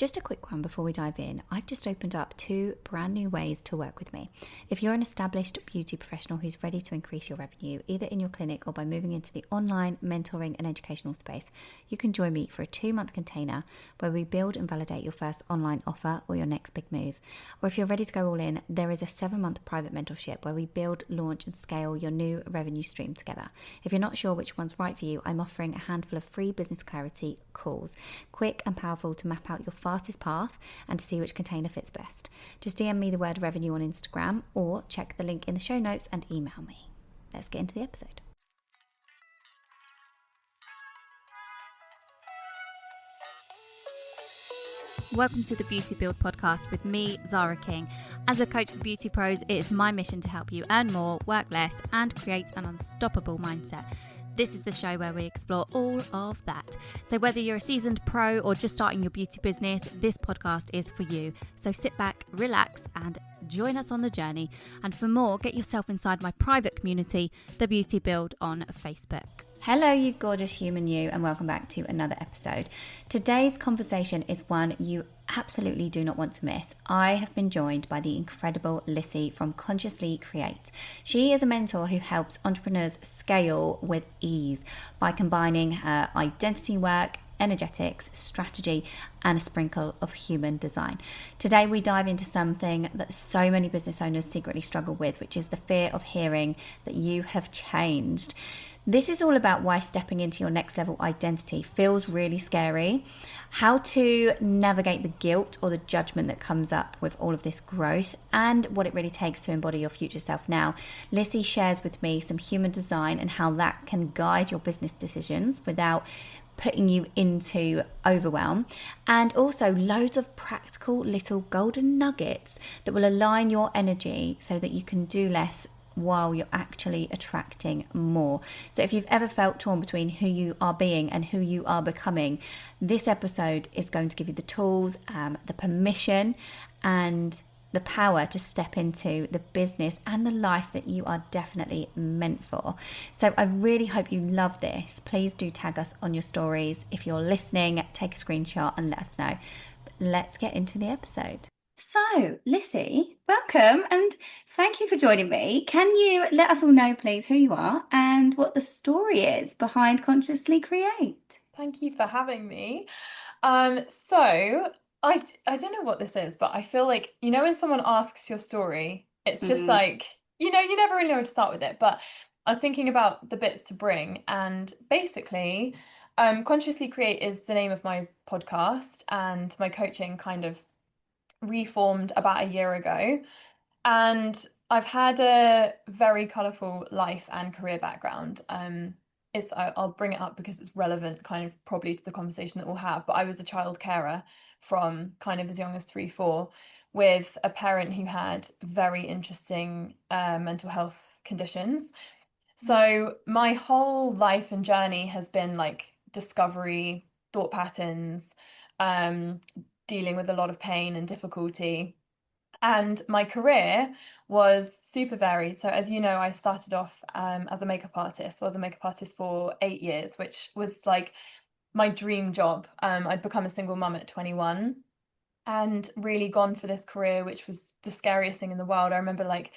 Just a quick one before we dive in. I've just opened up 2 brand new ways to work with me. If you're an established beauty professional who's ready to increase your revenue, either in your clinic or by moving into the online mentoring and educational space, you can join me for a 2-month container where we build and validate your first online offer or your next big move. Or if you're ready to go all in, there is a 7-month private mentorship where we build, launch and scale your new revenue stream together. If you're not sure which one's right for you, I'm offering a handful of free business clarity calls, quick and powerful to map out your fastest path and to see which container fits best. Just DM me the word revenue on Instagram or check the link in the show notes and email me. Let's get into the episode. Welcome to the Beauty Build podcast with me, Zara King. As a coach for beauty pros, it is my mission to help you earn more, work less, and create an unstoppable mindset. This is the show where we explore all of that. So whether you're a seasoned pro or just starting your beauty business, this podcast is for you. So sit back, relax, and join us on the journey. And for more, get yourself inside my private community, The Beauty Build on Facebook. Hello, you gorgeous human you, and welcome back to another episode. Today's conversation is one you absolutely do not want to miss. I have been joined by the incredible Lissy from Consciously Create. She is a mentor who helps entrepreneurs scale with ease by combining her identity work, energetics, strategy, and a sprinkle of human design. Today, we dive into something that so many business owners secretly struggle with, which is the fear of hearing that you have changed. This is all about why stepping into your next level identity feels really scary, how to navigate the guilt or the judgment that comes up with all of this growth, and what it really takes to embody your future self now. Lissy shares with me some human design and how that can guide your business decisions without putting you into overwhelm, and also loads of practical little golden nuggets that will align your energy so that you can do less while you're actually attracting more. So if you've ever felt torn between who you are being and who you are becoming, this episode is going to give you the tools, the permission and the power to step into the business and the life that you are definitely meant for. So I really hope you love this. Please do tag us on your stories. If you're listening, take a screenshot and let us know. But let's get into the episode. So, Lissy, welcome and thank you for joining me. Can you let us all know, please, who you are and what the story is behind Consciously Create? Thank you for having me. So I don't know what this is, but I feel like, when someone asks your story, it's just like, you never really know where to start with it. But I was thinking about the bits to bring, and basically, Consciously Create is the name of my podcast, and my coaching kind of reformed about a year ago. And I've had a very colourful life and career background. I'll bring it up because it's relevant kind of probably to the conversation that we'll have, but I was a child carer from kind of as young as 3, 4, with a parent who had very interesting mental health conditions. So my whole life and journey has been like discovery, thought patterns, dealing with a lot of pain and difficulty. And my career was super varied. So as you know, I started off as a makeup artist. I was a makeup artist for 8 years, which was like my dream job. I'd become a single mum at 21 and really gone for this career, which was the scariest thing in the world. I remember like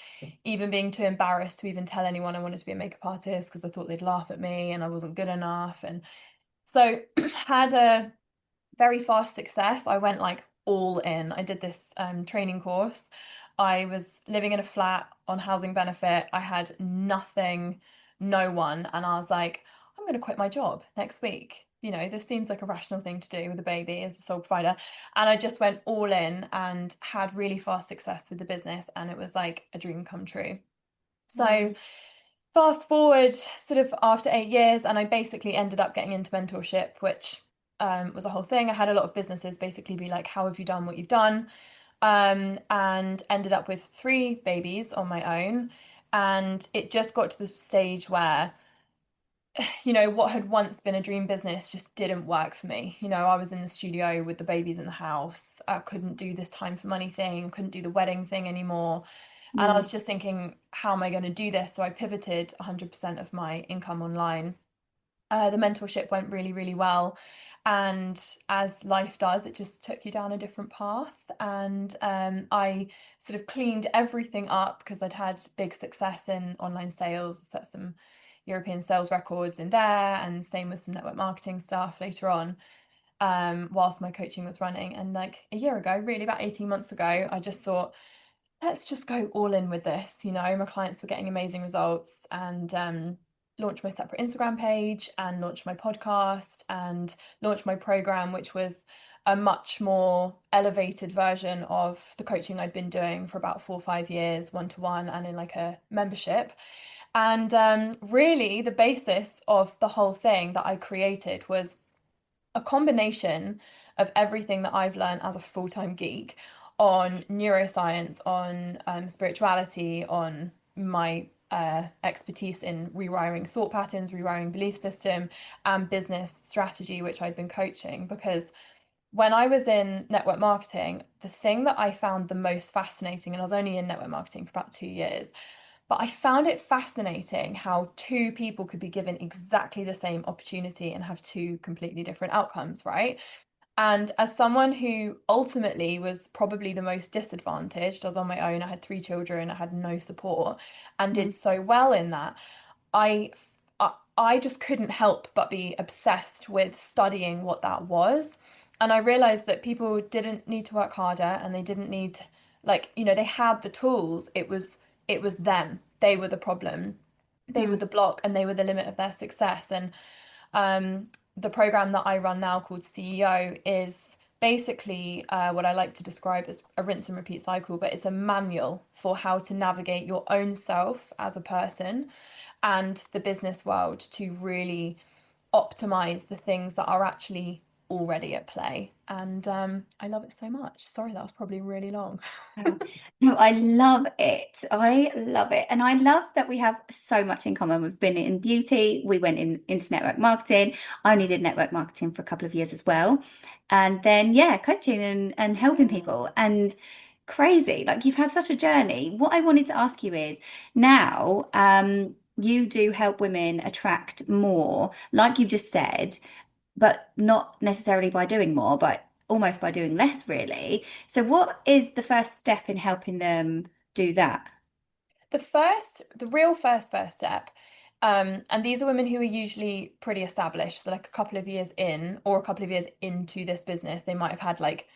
even being too embarrassed to even tell anyone I wanted to be a makeup artist because I thought they'd laugh at me and I wasn't good enough. And so had a very fast success. I went like all in. I did this training course. I was living in a flat on housing benefit. I had nothing, no one. And I was like, I'm going to quit my job next week. This seems like a rational thing to do with a baby as a sole provider. And I just went all in and had really fast success with the business. And it was like a dream come true. So fast forward sort of after 8 years, and I basically ended up getting into mentorship, which was a whole thing. I had a lot of businesses basically be like, how have you done what you've done? And ended up with 3 babies on my own. And it just got to the stage where, what had once been a dream business just didn't work for me. I was in the studio with the babies in the house. I couldn't do this time for money thing, couldn't do the wedding thing anymore. And I was just thinking, how am I going to do this? So I pivoted 100% of my income online. The mentorship went really, really well. And as life does, it just took you down a different path. And I sort of cleaned everything up because I'd had big success in online sales, set some European sales records in there, and same with some network marketing stuff later on, whilst my coaching was running. And like a year ago, really about 18 months ago, I just thought, let's just go all in with this. You know, my clients were getting amazing results, and launched my separate Instagram page and launched my podcast and launched my program, which was a much more elevated version of the coaching I'd been doing for about 4 or 5 years, one-to-one and in like a membership. And really, the basis of the whole thing that I created was a combination of everything that I've learned as a full-time geek on neuroscience, on spirituality, on my expertise in rewiring thought patterns, rewiring belief system, and business strategy, which I'd been coaching. Because when I was in network marketing, the thing that I found the most fascinating, and I was only in network marketing for about 2 years, but I found it fascinating how two people could be given exactly the same opportunity and have two completely different outcomes, right? And as someone who ultimately was probably the most disadvantaged, I was on my own, I had 3 children, I had no support, and did Mm. so well in that. I I just couldn't help but be obsessed with studying what that was. And I realized that people didn't need to work harder, and they didn't need, like, they had the tools. It was them. They were the problem. They were Mm. the block, and they were the limit of their success. And the program that I run now, called CEO, is basically what I like to describe as a rinse and repeat cycle, but it's a manual for how to navigate your own self as a person and the business world to really optimize the things that are actually already at play. And I love it so much. Sorry, that was probably really long. Oh, no, I love it. I love it. And I love that we have so much in common. We've been in beauty, we went into network marketing. I only did network marketing for a couple of years as well. And then, yeah, coaching and helping Yeah. people. And crazy. Like you've had such a journey. What I wanted to ask you is now, you do help women attract more, like you've just said, but not necessarily by doing more, but almost by doing less, really. So, what is the first step in helping them do that? The real first step, and these are women who are usually pretty established, so like a couple of years in or a couple of years into this business, they might have had like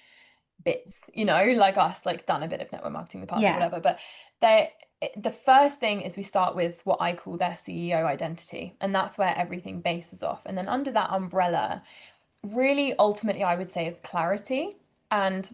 bits, like us, like done a bit of network marketing in the past or Yeah. whatever. But they, the first thing is we start with what I call their CEO identity, and that's where everything bases off. And then under that umbrella, really ultimately, I would say is clarity. And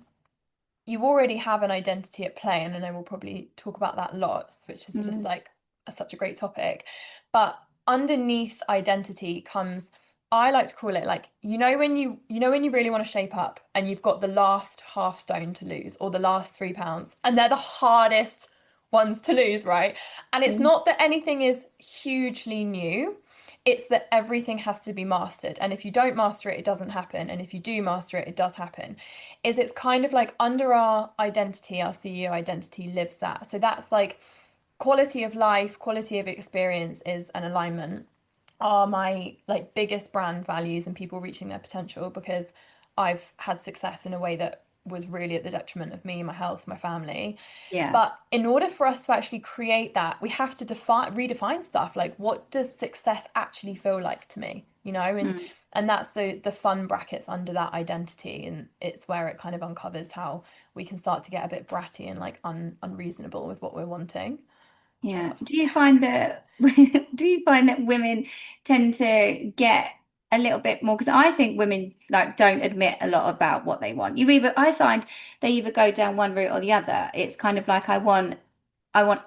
you already have an identity at play, and I know we'll probably talk about that lots, which is just Mm, like such a great topic. But underneath identity comes, I like to call it, like, when you really want to shape up and you've got the last half stone to lose, or the last 3 pounds, and they're the hardest ones to lose, right? And it's mm, not that anything is hugely new. It's that everything has to be mastered. And if you don't master it, it doesn't happen. And if you do master it, it does happen. It's kind of like under our identity, our CEO identity lives that. So that's like quality of life, quality of experience is an alignment, are my like biggest brand values and people reaching their potential, because I've had success in a way that was really at the detriment of me, my health, my family. yeah. But in order for us to actually create that, we have to redefine stuff. Like, what does success actually feel like to me? And Mm. that's the fun brackets under that identity, and it's where it kind of uncovers how we can start to get a bit bratty and like unreasonable with what we're wanting, which I Yeah. love. Do you find that do you find that women tend to get a little bit more? Because I think women like don't admit a lot about what they want. I find they either go down one route or the other. It's kind of like I want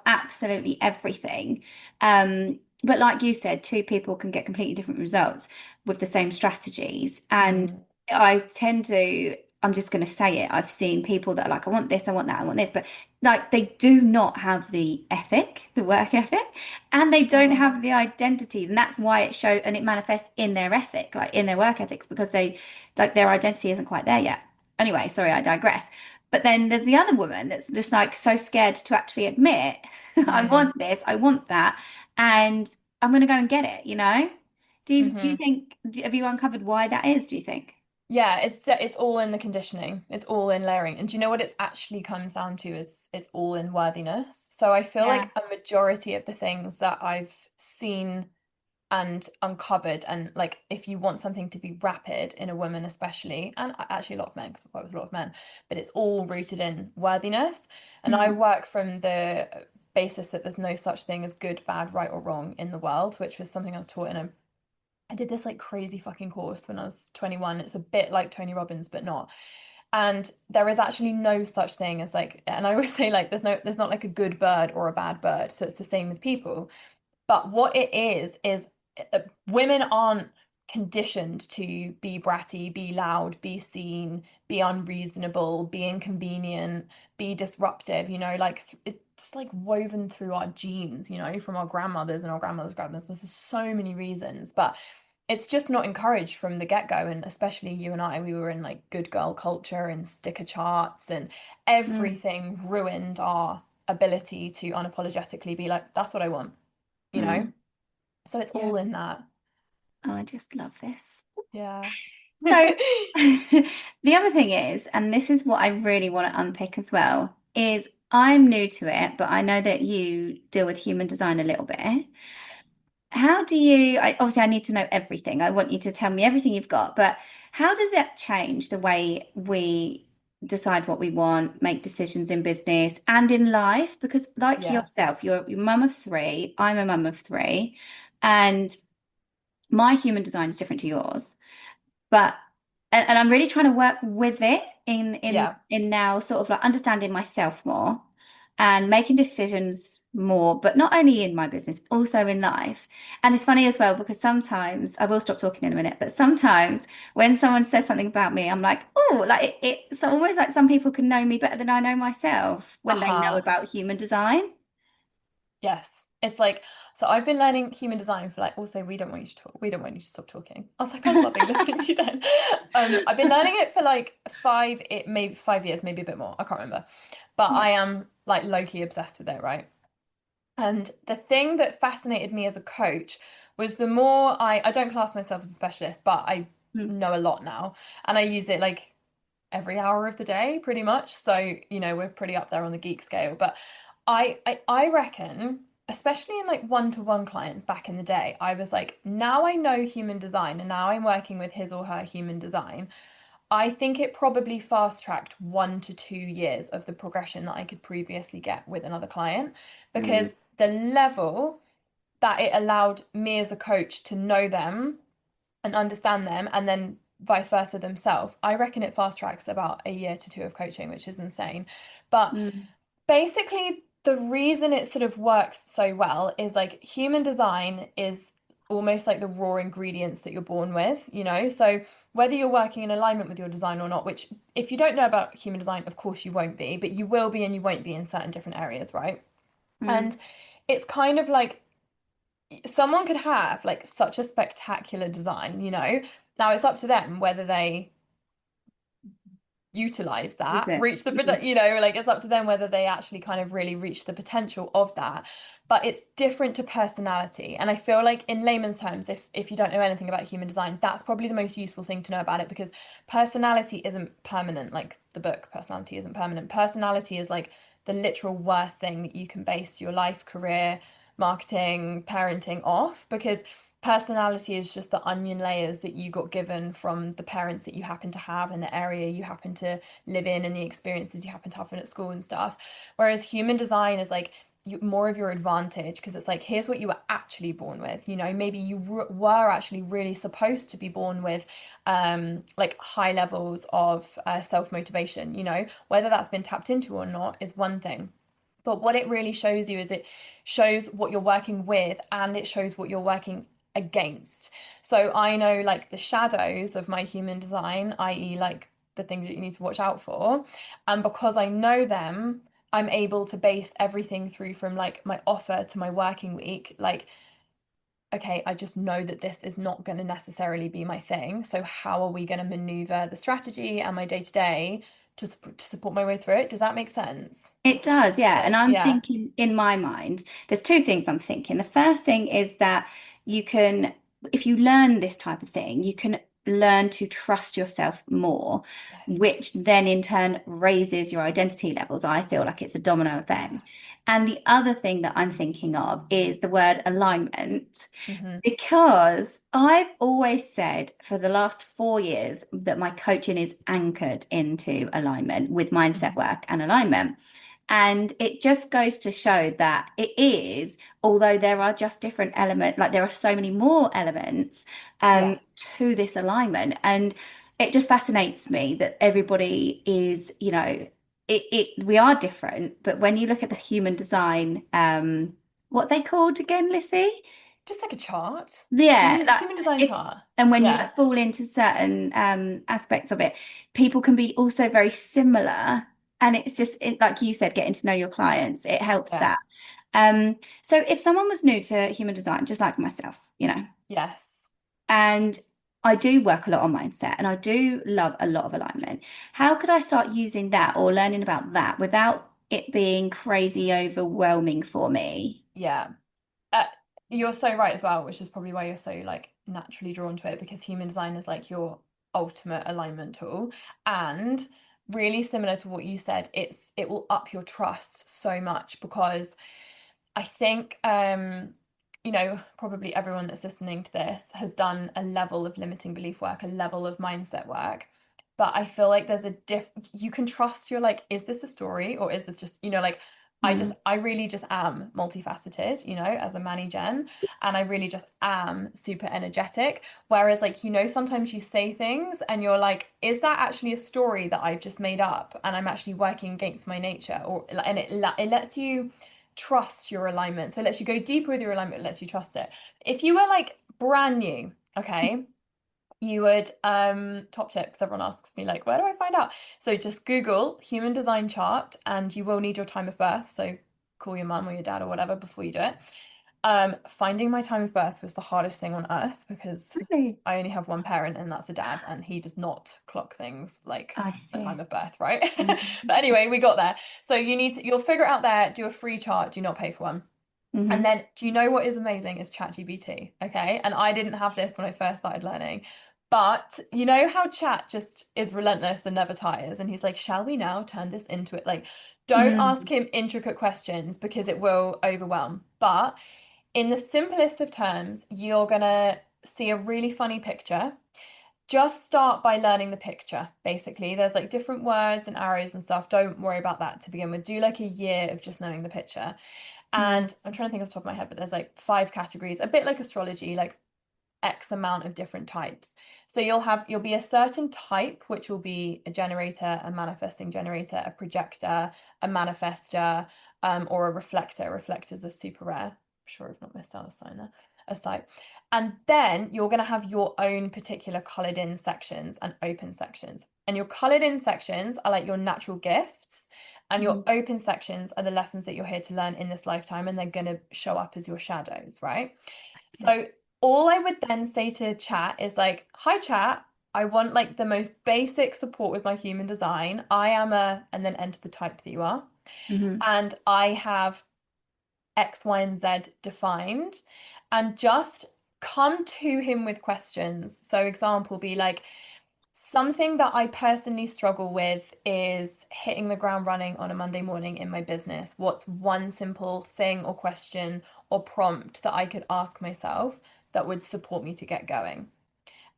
absolutely everything. But like you said, two people can get completely different results with the same strategies. And Mm, I tend to, I'm just going to say it. I've seen people that are like, I want this, I want that, I want this, but like they do not have the ethic, the work ethic, and they don't oh, have the identity. And that's why it shows and it manifests in their ethic, like in their work ethics, because they like their identity isn't quite there yet. Anyway, sorry, I digress. But then there's the other woman that's just like so scared to actually admit, I mm, want this, I want that, and I'm going to go and get it, you know? Do you hmm think, have you uncovered why that is, do you think? Yeah, it's all in the conditioning. It's all in layering. And do you know what it's actually comes down to is it's all in worthiness. So I feel Yeah. like a majority of the things that I've seen and uncovered, and like if you want something to be rapid in a woman especially, and actually a lot of men because I've worked with a lot of men, but it's all rooted in worthiness. And I Mm. work from the basis that there's no such thing as good, bad, right or wrong in the world, which was something I was taught in a I did this like crazy fucking course when I was 21. It's a bit like Tony Robbins, but not. And there is actually no such thing as like, and I always say like there's not like a good bird or a bad bird. So it's the same with people. But what it is women aren't conditioned to be bratty, be loud, be seen, be unreasonable, be inconvenient, be disruptive, like it's like woven through our genes, from our grandmothers and our grandmothers' grandmothers. There's so many reasons, but it's just not encouraged from the get-go. And especially you and I, we were in like good girl culture and sticker charts, and Mm. everything ruined our ability to unapologetically be like, that's what I want you know? Mm. So it's Yeah. all in that. Oh, I just love this. Yeah. So the other thing is, and this is what I really want to unpick as well, is I'm new to it, but I know that you deal with human design a little bit. How do you, obviously, I need to know everything. I want you to tell me everything you've got, but how does that change the way we decide what we want, make decisions in business and in life? Because, like Yeah. yourself, you're mum of three, I'm a mum of three, and my human design is different to yours. But and I'm really trying to work with it Yeah. in now sort of like understanding myself more and making decisions more, but not only in my business, also in life. And it's funny as well because sometimes I will stop talking in a minute, but sometimes when someone says something about me, I'm like, oh, like it's almost like some people can know me better than I know myself when they know Uh-huh. about human design. Yes. It's like, so I've been learning human design for like, also, we don't want you to talk. We don't want you to stop talking. I was like, I was loving listening to you then. I've been learning it for like maybe 5 years, maybe a bit more. I can't remember. But Yeah. I am like low-key obsessed with it, right? And the thing that fascinated me as a coach was the more I don't class myself as a specialist, but I Mm. know a lot now. And I use it like every hour of the day, pretty much. So, we're pretty up there on the geek scale. But I reckon, especially in like one-to-one clients back in the day, I was like, now I know human design and now I'm working with his or her human design. I think it probably fast-tracked 1 to 2 years of the progression that I could previously get with another client Mm. because the level that it allowed me as a coach to know them and understand them and then vice versa themselves. I reckon it fast tracks about a year to two of coaching, which is insane. But Mm. basically, the reason it sort of works so well is like human design is almost like the raw ingredients that you're born with. So whether you're working in alignment with your design or not, which if you don't know about human design, of course you won't be, but you will be and you won't be in certain different areas, right? Mm. And it's kind of like someone could have like such a spectacular design. Now it's up to them whether they utilize Is that, it? reach the Mm. like it's up to them whether they actually kind of really reach the potential of that. But it's different to personality. And I feel like in layman's terms, if you don't know anything about human design, that's probably the most useful thing to know about it because personality isn't permanent, like the book, personality isn't permanent. Personality is like the literal worst thing that you can base your life, career, marketing, parenting off because personality is just the onion layers that you got given from the parents that you happen to have and the area you happen to live in and the experiences you happen to have at school and stuff. Whereas human design is like more of your advantage because it's like here's what you were actually born with. Maybe you were actually really supposed to be born with like high levels of self-motivation. Whether that's been tapped into or not is one thing. But what it really shows you is it shows what you're working with and it shows what you're working against. So I know like the shadows of my human design, i.e., like the things that you need to watch out for. And because I know them, I'm able to base everything through from like my offer to my working week. Like, okay, I just know that this is not going to necessarily be my thing. So how are we going to maneuver the strategy and my day to day to support my way through it? Does that make sense? It does, yeah. And I'm Yeah. thinking in my mind, there's two things I'm thinking. The first thing is that you can, if you learn this type of thing, you can learn to trust yourself more, Yes. which then in turn raises your identity levels. I feel like it's a domino Yeah. effect. And the other thing that I'm thinking of is the word alignment, Hmm. because I've always said for the last 4 years that my coaching is anchored into alignment with mindset Hmm. work and alignment. And it just goes to show that it is, although there are just different elements, like there are so many more elements Yeah. to this alignment. And it just fascinates me that everybody is, we are different, but when you look at the human design, what they called again, Lissy? Just like a chart. Yeah, Human like human design if chart. and when you Yeah. fall into certain aspects of it, people can be also very similar. And it's just like you said, getting to know your clients, it helps Yeah. that. So if someone was new to human design, just like myself, Yes. and I do work a lot on mindset and I do love a lot of alignment, how could I start using that or learning about that without it being crazy overwhelming for me? Yeah. Uh, you're so right as well, which is probably why you're so like naturally drawn to it because human design is like your ultimate alignment tool. And really similar to what you said, it will up your trust so much because I think probably everyone that's listening to this has done a level of limiting belief work, a level of mindset work. But I feel like there's a you can trust you're like, is this a story or is this just, like Mm, I really just am multifaceted, as a Manny Gen, and I really just am super energetic. Whereas like, sometimes you say things and you're like, is that actually a story that I've just made up and I'm actually working against my nature? And it lets you trust your alignment. So it lets you go deeper with your alignment, it lets you trust it. If you were like brand new, okay, you would top tip, because everyone asks me like, where do I find out? So just Google human design chart and you will need your time of birth. So call your mum or your dad or whatever before you do it. Finding my time of birth was the hardest thing on earth because really? I only have one parent and that's a dad and he does not clock things like I a time see. of birth, right? Mhm. But anyway, we got there. So you'll figure it out there, do a free chart, do not pay for one. And Hmm. then, do you know what is amazing is ChatGPT, okay? And I didn't have this when I first started learning. But you know how chat just is relentless and never tires? And he's like, shall we now turn this into it? Like, don't ask Mm, him intricate questions because it will overwhelm. But in the simplest of terms, you're gonna see a really funny picture. Just start by learning the picture, basically. There's like different words and arrows and stuff. Don't worry about that to begin with. Do like a year of just knowing the picture. mm, And I'm trying to think off the top of my head, but there's like 5 categories, a bit like astrology, like X amount of different types. So you'll be a certain type, which will be a generator, a manifesting generator, a projector, a manifester, or a reflector. Reflectors are super rare. I'm sure I've not missed out a sign there, a type. And then you're going to have your own particular colored in sections and open sections. And your colored in sections are like your natural gifts. And your mm. open sections are the lessons that you're here to learn in this lifetime, and they're going to show up as your shadows, right? Okay. So all I would then say to chat is like, hi chat, I want like the most basic support with my human design. I am and then enter the type that you are. Hmm. And I have X, Y, and Z defined. And just come to him with questions. So example be like, something that I personally struggle with is hitting the ground running on a Monday morning in my business. What's one simple thing or question or prompt that I could ask myself that would support me to get going?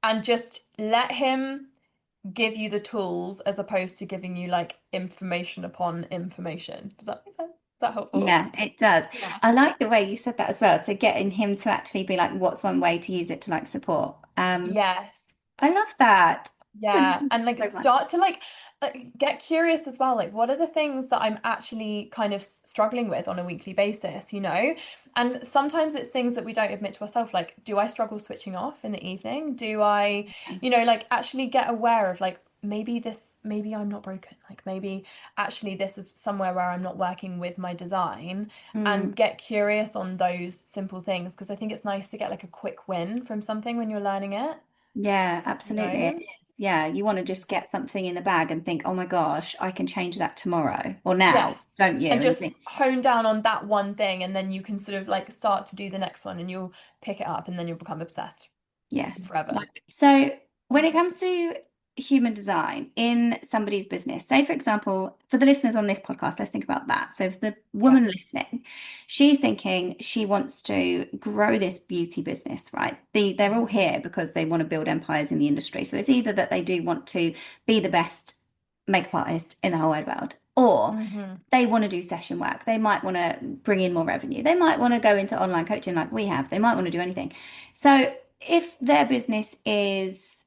And just let him give you the tools as opposed to giving you like information upon information. Does that make sense? Is that helpful? Yeah, it does. Yeah. I like the way you said that as well. So getting him to actually be like, what's one way to use it to like support? Yes. I love that. Oh, this Yeah, is and like so much. start to get curious as well. Like, what are the things that I'm actually kind of struggling with on a weekly basis, you know? And sometimes it's things that we don't admit to ourselves. Like, do I struggle switching off in the evening? Do I, like actually get aware of like maybe I'm not broken. Like maybe actually this is somewhere where I'm not working with my design and Mm, get curious on those simple things because I think it's nice to get like a quick win from something when you're learning it, yeah, you absolutely. It know? is. Yeah, you want to just get something in the bag and think, oh my gosh, I can change that tomorrow or now, Yes. don't you? And And you just think, hone down on that one thing, and then you can sort of like start to do the next one and you'll pick it up and then you'll become obsessed yes. forever. So when it comes to human design in somebody's business, say for example, for the listeners on this podcast, let's think about that. So for the Yeah. woman listening, she's thinking she wants to grow this beauty business, right? They're all Mhm. here because they want to build empires in the industry. So it's either that they do want to be the best makeup artist in the whole wide world, or Mhm. they want to do session work. They might want to bring in more revenue. They might want to go into online coaching like we have. They might want to do anything. So if their business is,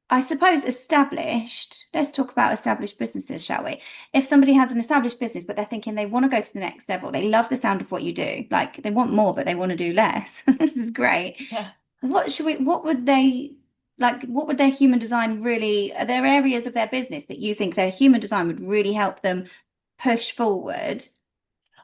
I suppose, established, let's talk about established businesses, shall we? If somebody has an established business, but they're thinking they want to go to the next level, they love the sound of what you do, like they want more, but they want to do less. This is great. Yeah. What would their human design really, are there areas of their business that you think their human design would really help them push forward?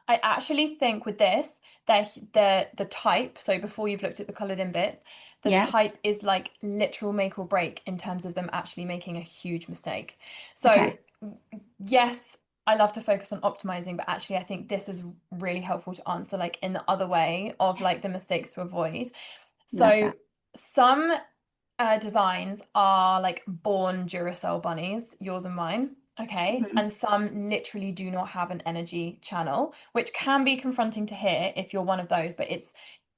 I actually think with this, the type, so before you've looked at the coloured in bits, the Yeah. type is like literal make or break in terms of them actually making a huge mistake. So Okay. yes, I love to focus on optimizing, but actually I think this is really helpful to answer like in the other way of like the mistakes to avoid. Love So that. some designs are like born Duracell bunnies, yours and mine. Okay. Mhm. And some literally do not have an energy channel, which can be confronting to hear if you're one of those, but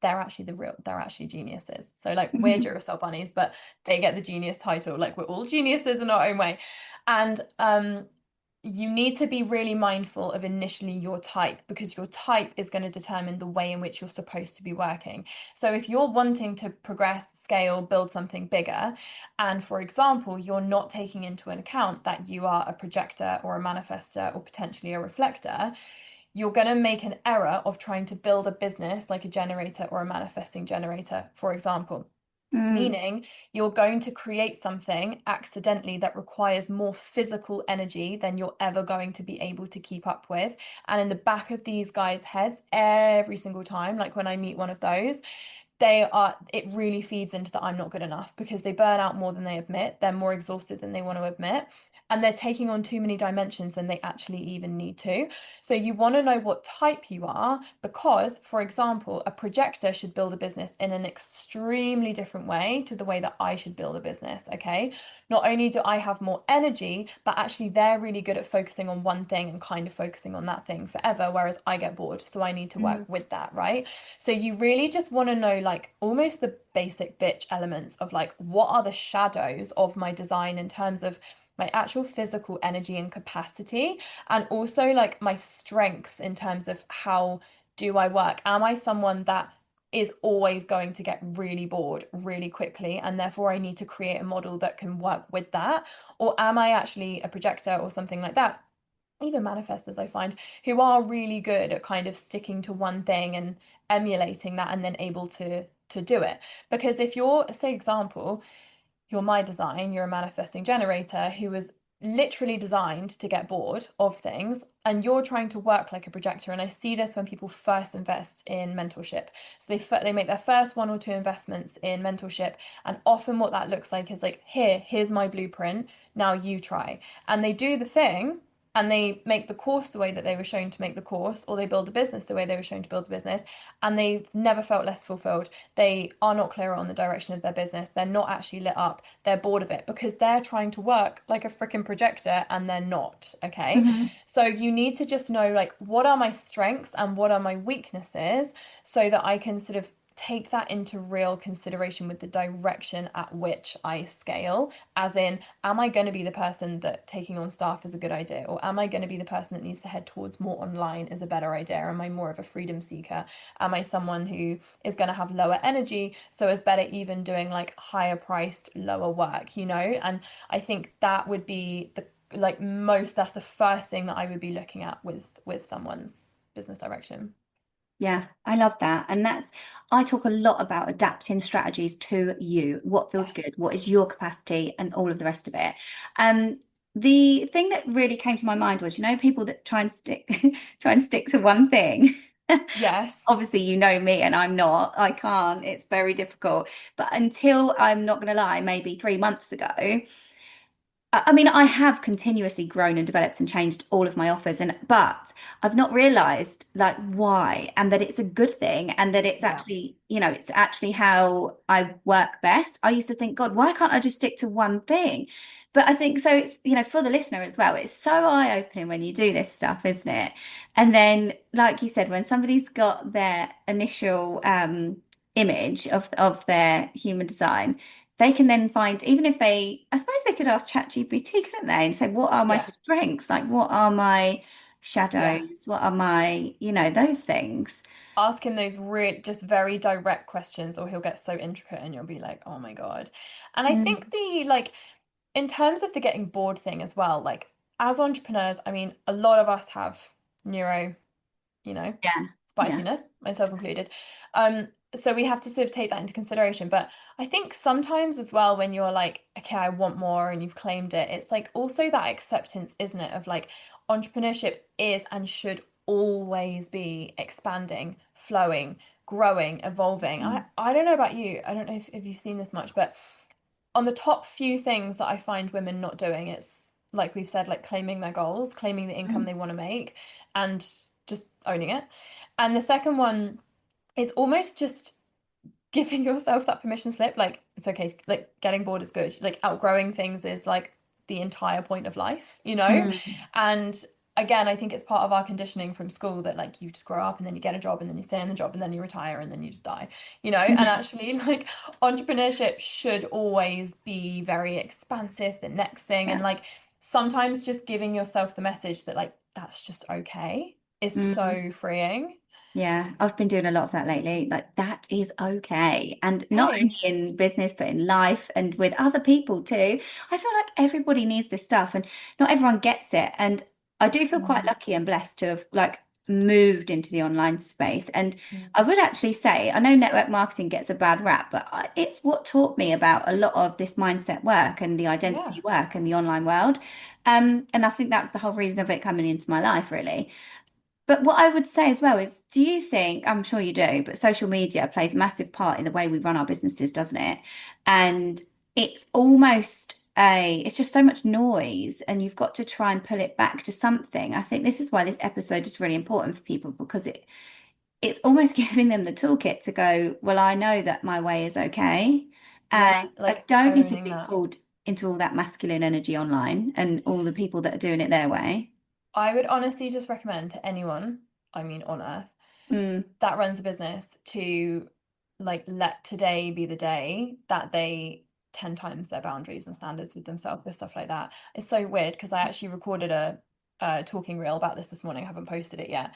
they're actually geniuses. So like we're Mhm. Duracell bunnies, but they get the genius title. Like we're all geniuses in our own way. And you need to be really mindful of initially your type because your type is going to determine the way in which you're supposed to be working. So if you're wanting to progress, scale, build something bigger, and for example, you're not taking into account that you are a projector or a manifestor or potentially a reflector, you're going to make an error of trying to build a business like a generator or a manifesting generator, for example. Mm, Meaning you're going to create something accidentally that requires more physical energy than you're ever going to be able to keep up with. And in the back of these guys' heads, every single time, like when I meet one of those, it really feeds into the I'm not good enough because they burn out more than they admit. They're more exhausted than they want to admit. And they're taking on too many dimensions than they actually even need to. So you want to know what type you are because, for example, a projector should build a business in an extremely different way to the way that I should build a business. Okay. Not only do I have more energy, but actually they're really good at focusing on one thing and kind of focusing on that thing forever, whereas I get bored. So I need to work mm, with that, right? So you really just want to know like almost the basic bitch elements of like what are the shadows of my design in terms of my actual physical energy and capacity, and also like my strengths in terms of how do I work? Am I someone that is always going to get really bored really quickly, and therefore I need to create a model that can work with that? Or am I actually a projector or something like that? Even manifestors I find who are really good at kind of sticking to one thing and emulating that and then able to do it. Because if you're, say example, you're my design, you're a manifesting generator who was literally designed to get bored of things, and you're trying to work like a projector. And I see this when people first invest in mentorship. So they make their first one or two investments in mentorship, and often what that looks like is like, here's my blueprint, now you try. And they do the thing. And they make the course the way that they were shown to make the course, or they build the business the way they were shown to build the business, and they've never felt less fulfilled. They are not clear on the direction of their business. They're not actually lit up. They're bored of it because they're trying to work like a freaking projector and they're not. Okay. mhm. So you need to just know like what are my strengths and what are my weaknesses so that I can sort of take that into real consideration with the direction at which I scale. As in, am I going to be the person that taking on staff is a good idea? Or am I going to be the person that needs to head towards more online is a better idea? Am I more of a freedom seeker? Am I someone who is going to have lower energy, so it's better even doing like higher priced lower work, you know? And I think that would be the like most that's the first thing that I would be looking at with someone's business direction. Yeah, I love that. And I talk a lot about adapting strategies to you, what feels Yes. good, what is your capacity, and all of the rest of it. Um, the thing that really came to my mind was, people that try and stick try and stick to one thing. Yes. Obviously, you know me and I'm not. I can't. It's very difficult. But until I'm not going to lie, maybe 3 months ago, I mean, I have continuously grown and developed and changed all of my offers, and but I've not realized like why, and that it's a good thing, and that it's Yeah. actually, it's actually how I work best. I used to think, God, why can't I just stick to one thing? But I think so it's, for the listener as well, it's so eye-opening when you do this stuff, isn't it? And then, like you said, when somebody's got their initial image of their human design, they can then find, even if I suppose they could ask ChatGPT, couldn't they? And say, what are my Yeah. strengths? Like, what are my Yeah. shadows? What are my, those things? Ask him those real, just very direct questions, or he'll get so intricate and you'll be like, oh my God. And I think Mm, in terms of the getting bored thing as well, like as entrepreneurs, I mean, a lot of us have neuro, you know, yeah, yeah. spiciness, myself included. Um, so we have to sort of take that into consideration. But I think sometimes as well, when you're like, okay, I want more and you've claimed it, it's like also that acceptance, isn't it? Of like entrepreneurship is and should always be expanding, flowing, growing, evolving. Mm, I don't know about you. I don't know if you've seen this much, but on the top few things that I find women not doing, it's like we've said, like claiming their goals, claiming the income mm, they want to make, and just owning it. And the second one is almost just giving yourself that permission slip. Like, it's okay, like getting bored is good. Like, outgrowing things is like the entire point of life, you know? mm. And again, I think it's part of our conditioning from school that like you just grow up and then you get a job and then you stay in the job and then you retire and then you just die, you know? And actually, like, entrepreneurship should always be very expansive, the next thing. And Yeah. like, sometimes just giving yourself the message that like that's just okay is Mm. so freeing. Yeah, I've been doing a lot of that lately. Like that is okay. And not only Okay. in business, but in life and with other people too. I feel like everybody needs this stuff and not everyone gets it. And I do feel quite Mm, lucky and blessed to have like moved into the online space. And mm. I would actually say, I know network marketing gets a bad rap, but it's what taught me about a lot of this mindset work and the identity Yeah. work and the online world. And I think that's the whole reason of it coming into my life, really. But what I would say as well is, do you think, I'm sure you do, but social media plays a massive part in the way we run our businesses, doesn't it? And it's almost it's just so much noise, and you've got to try and pull it back to something. I think this is why this episode is really important for people because it's almost giving them the toolkit to go, well, I know that my way is okay. And Yeah, I like don't need to owning be that. pulled into all that masculine energy online and all the people that are doing it their way. I would honestly just recommend to anyone, I mean on earth, Mm, that runs a business to like let today be the day that they 10 times their boundaries and standards with themselves with stuff like that. It's so weird because I actually recorded a talking reel about this morning. I haven't posted it yet.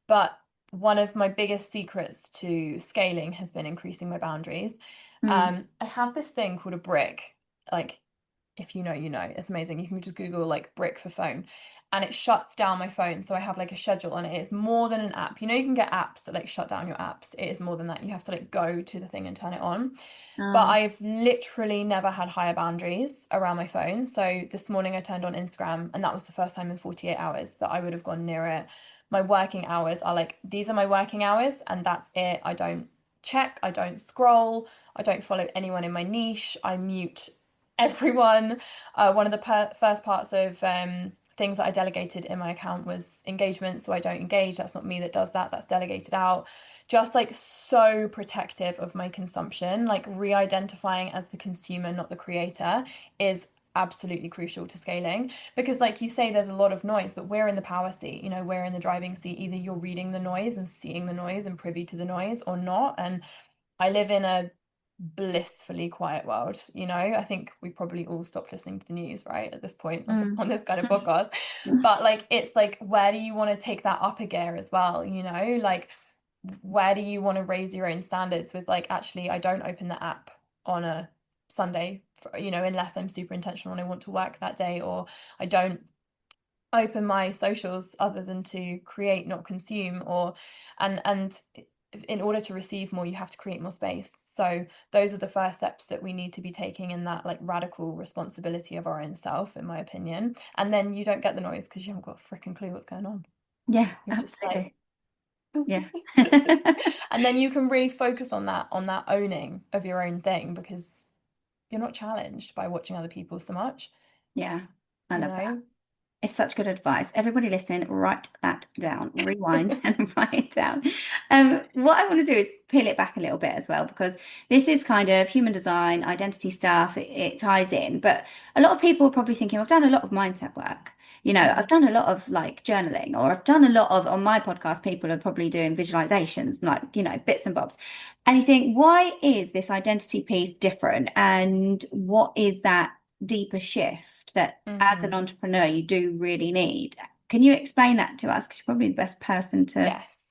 But one of my biggest secrets to scaling has been increasing my boundaries. mm. I have this thing called a brick. Like if you know, you know. It's amazing. You can just Google like brick for phone and it shuts down my phone. So I have like a schedule on it. It's more than an app. You know, you can get apps that like shut down your apps. It is more than that. You have to like go to the thing and turn it on. But Oh. I've literally never had higher boundaries around my phone. So this morning I turned on Instagram and that was the first time in 48 hours that I would have gone near it. My working hours are like, these are my working hours and that's it. I don't check, I don't scroll, I don't follow anyone in my niche, I mute everyone. One of the first parts of things that I delegated in my account was engagement. So I don't engage. That's not me that does that. That's delegated out. Just like so protective of my consumption, like re-identifying as the consumer, not the creator, is absolutely crucial to scaling. Because like you say, there's a lot of noise, but we're in the power seat, you know, we're in the driving seat. Either you're reading the noise and seeing the noise and privy to the noise or not. And I live in a blissfully quiet world, you know. I think we probably all stopped listening to the news, right, at this point Mm. on this kind of podcast. But like it's like where do you want to take that up a gear as well, you know? Like where do you want to raise your own standards with like actually I don't open the app on a Sunday for, you know, unless I'm super intentional and I want to work that day, or I don't open my socials other than to create, not consume, or and in order to receive more, you have to create more space. So those are the first steps that we need to be taking in that like radical responsibility of our own self, in my opinion. And then you don't get the noise because you haven't got a freaking clue what's going on. Yeah, You're just like, absolutely. Yeah. and then you can really focus on that owning of your own thing because you're not challenged by watching other people so much. Yeah, I you love that. know? It's such good advice. Everybody listening, write that down, rewind and write it down. What I want to do is peel it back a little bit as well, because this is kind of human design, identity stuff, it ties in. But a lot of people are probably thinking, I've done a lot of mindset work. I've Mm, done a lot of like journaling, or I've done a lot of, on my podcast, people are probably doing visualizations, like, bits and bobs. And you think, why is this identity piece different? And what is that deeper shift that as an hmm. entrepreneur you do really need? Can you explain that to us? Because you're probably the best person to Yes.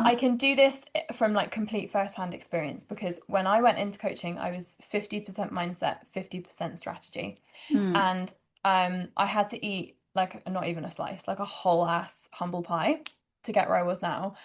I answer. can do this from like complete first-hand experience because when I went into coaching, I was 50% mindset, 50% strategy. Mm, And I had to eat like not even a slice, like a whole ass humble pie to get where I was now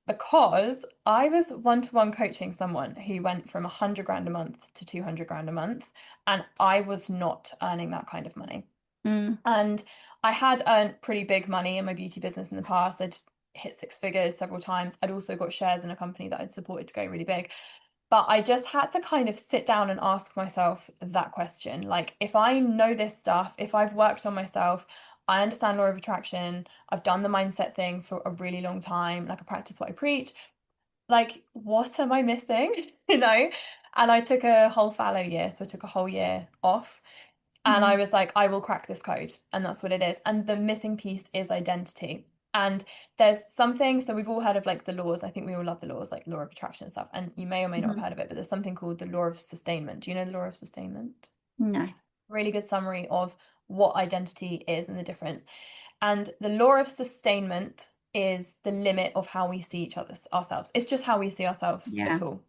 because I was one-to-one coaching someone who went from 100 grand a month to 200 grand a month, and I was not earning that kind of money. mm, And I had earned pretty big money in my beauty business in the past. I'd hit six figures several times. I'd also got shares in a company that I'd supported to go really big. But I just had to kind of sit down and ask myself that question. Like, if I know this stuff, if I've worked on myself, I understand law of attraction, I've done the mindset thing for a really long time, like I practice what I preach, like, what am I missing? You know? And I took a whole fallow year. So I took a whole year off. And I mm, was like, I will crack this code. And that's what it is. And the missing piece is identity. And there's something, so we've all heard of like the laws. I think we all love the laws, like law of attraction and stuff. And you may or may not have mhm. heard of it, but there's something called the law of sustainment. Do you know the law of sustainment? No. Really good summary of what identity is and the difference. And the law of sustainment is the limit of how we see each other ourselves. It's just how we see ourselves Yeah. at all.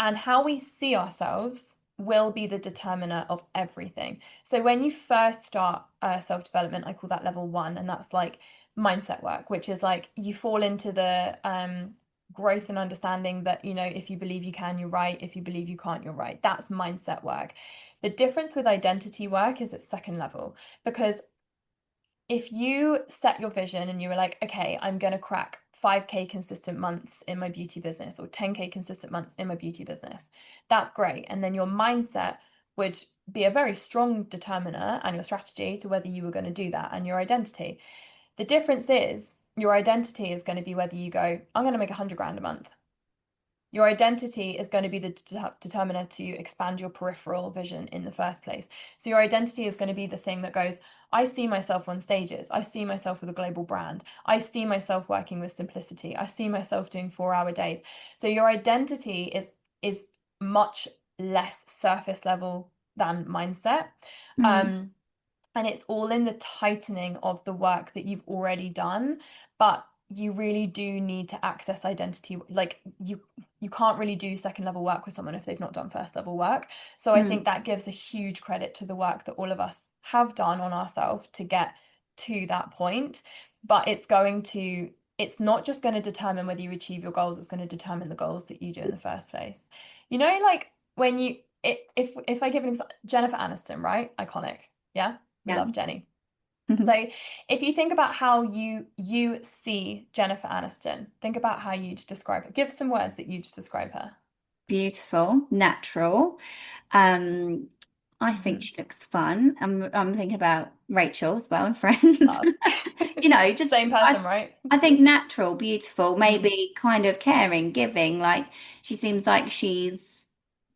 And how we see ourselves will be the determiner of everything. So when you first start self-development, I call that level one, and that's like mindset work, which is like you fall into the growth and understanding that, if you believe you can, you're right. If you believe you can't, you're right. That's mindset work. The difference with identity work is it's second level because if you set your vision and you were like, okay, I'm going to crack 5K consistent months in my beauty business or 10K consistent months in my beauty business, that's great. And then your mindset would be a very strong determiner and your strategy to whether you were going to do that and your identity. The difference is your identity is going to be whether you go, I'm going to make 100 grand a month. Your identity is going to be the determiner to expand your peripheral vision in the first place. So your identity is going to be the thing that goes, I see myself on stages. I see myself with a global brand. I see myself working with simplicity. I see myself doing 4 hour days. So your identity is much less surface level than mindset. Mm, Um, and it's all in the tightening of the work that you've already done, but you really do need to access identity. Like you can't really do second level work with someone if they've not done first level work. So I think mm, that gives a huge credit to the work that all of us have done on ourselves to get to that point. But it's not just going to determine whether you achieve your goals, it's going to determine the goals that you do in the first place. Like when if I give an example, Jennifer Aniston, right? Iconic. Yeah, we yeah. love Jenny. Mhm. So if you think about how you see Jennifer Aniston, think about how you'd describe her. Give some words that you'd describe her. Beautiful, natural. Um, I think Hmm. she looks fun. I'm thinking about Rachel as well and Friends. Love. Just Same person, right? I think natural, beautiful, Hmm. maybe kind of caring, giving. Like she seems like she's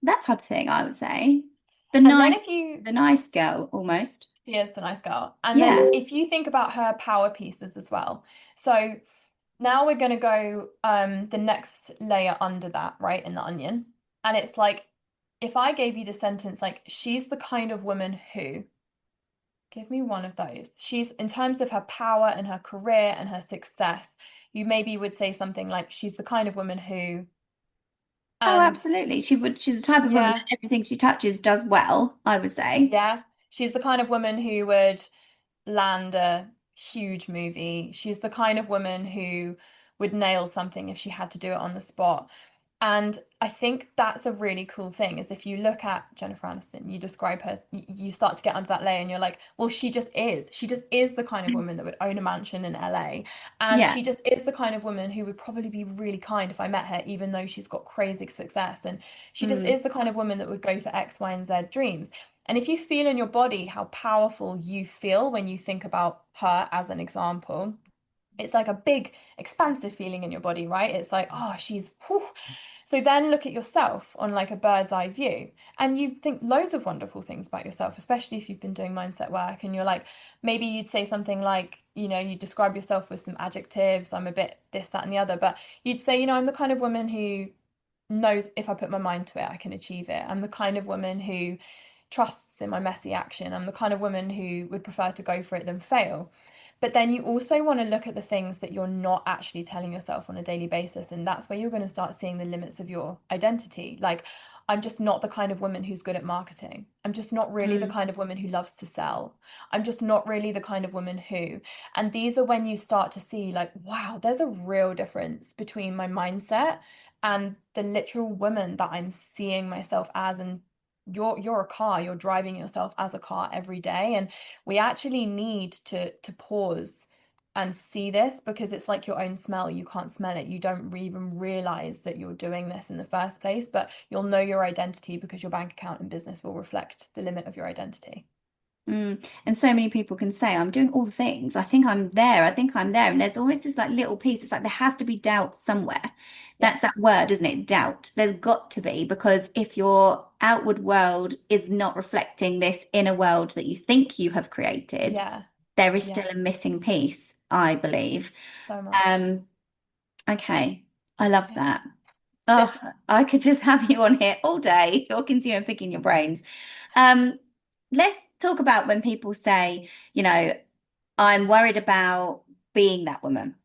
that type of thing, I would say. The And then nice, if you the nice girl almost. She is the nice girl. And then Yeah. if you think about her power pieces as well. So now we're going to go the next layer under that, right, in the onion. And it's like if I gave you the sentence like she's the kind of woman who, give me one of those. She's in terms of her power and her career and her success, you maybe would say something like she's the kind of woman who, Oh, and absolutely. She's the type of woman yeah, that everything she touches does well, I would say. yeah, she's the kind of woman who would land a huge movie. She's the kind of woman who would nail something if she had to do it on the spot. And I think that's a really cool thing is if you look at Jennifer Aniston, you describe her, you start to get under that layer and you're like, well, she just is. She just is the kind of woman that would own a mansion in LA. And Yeah. she just is the kind of woman who would probably be really kind if I met her, even though she's got crazy success. And she just Mm, is the kind of woman that would go for X, Y, and Z dreams. And if you feel in your body how powerful you feel when you think about her as an example, it's like a big expansive feeling in your body, right? It's like, oh, she's whew. So then look at yourself on like a bird's eye view, and you think loads of wonderful things about yourself, especially if you've been doing mindset work and you're like, maybe you'd say something like, you describe yourself with some adjectives, I'm a bit this, that, and the other, but you'd say, I'm the kind of woman who knows if I put my mind to it, I can achieve it. I'm the kind of woman who trusts in my messy action. I'm the kind of woman who would prefer to go for it than fail. But then you also want to look at the things that you're not actually telling yourself on a daily basis. And that's where you're going to start seeing the limits of your identity. Like, I'm just not the kind of woman who's good at marketing. I'm just not really the Mm. kind of woman who loves to sell. I'm just not really the kind of woman who. And these are when you start to see, like, wow, there's a real difference between my mindset and the literal woman that I'm seeing myself as. And you're a car, you're driving yourself as a car every day. And we actually need to pause and see this, because it's like your own smell. You can't smell it. You don't even realize that you're doing this in the first place, but you'll know your identity because your bank account and business will reflect the limit of your identity. Mm. And so many people can say, I'm doing all the things. I think I'm there. I think I'm there. And there's always this like little piece. It's like there has to be doubt somewhere. That's that Yes. word, isn't it? Doubt. There's got to be, because if your outward world is not reflecting this inner world that you think you have created, Yeah. there is Yeah. still a missing piece, I believe. So much. Um, okay. I love Yeah. that. Oh, But I could just have you on here all day talking to you and picking your brains. Um, let's talk about when people say, I'm worried about being that woman.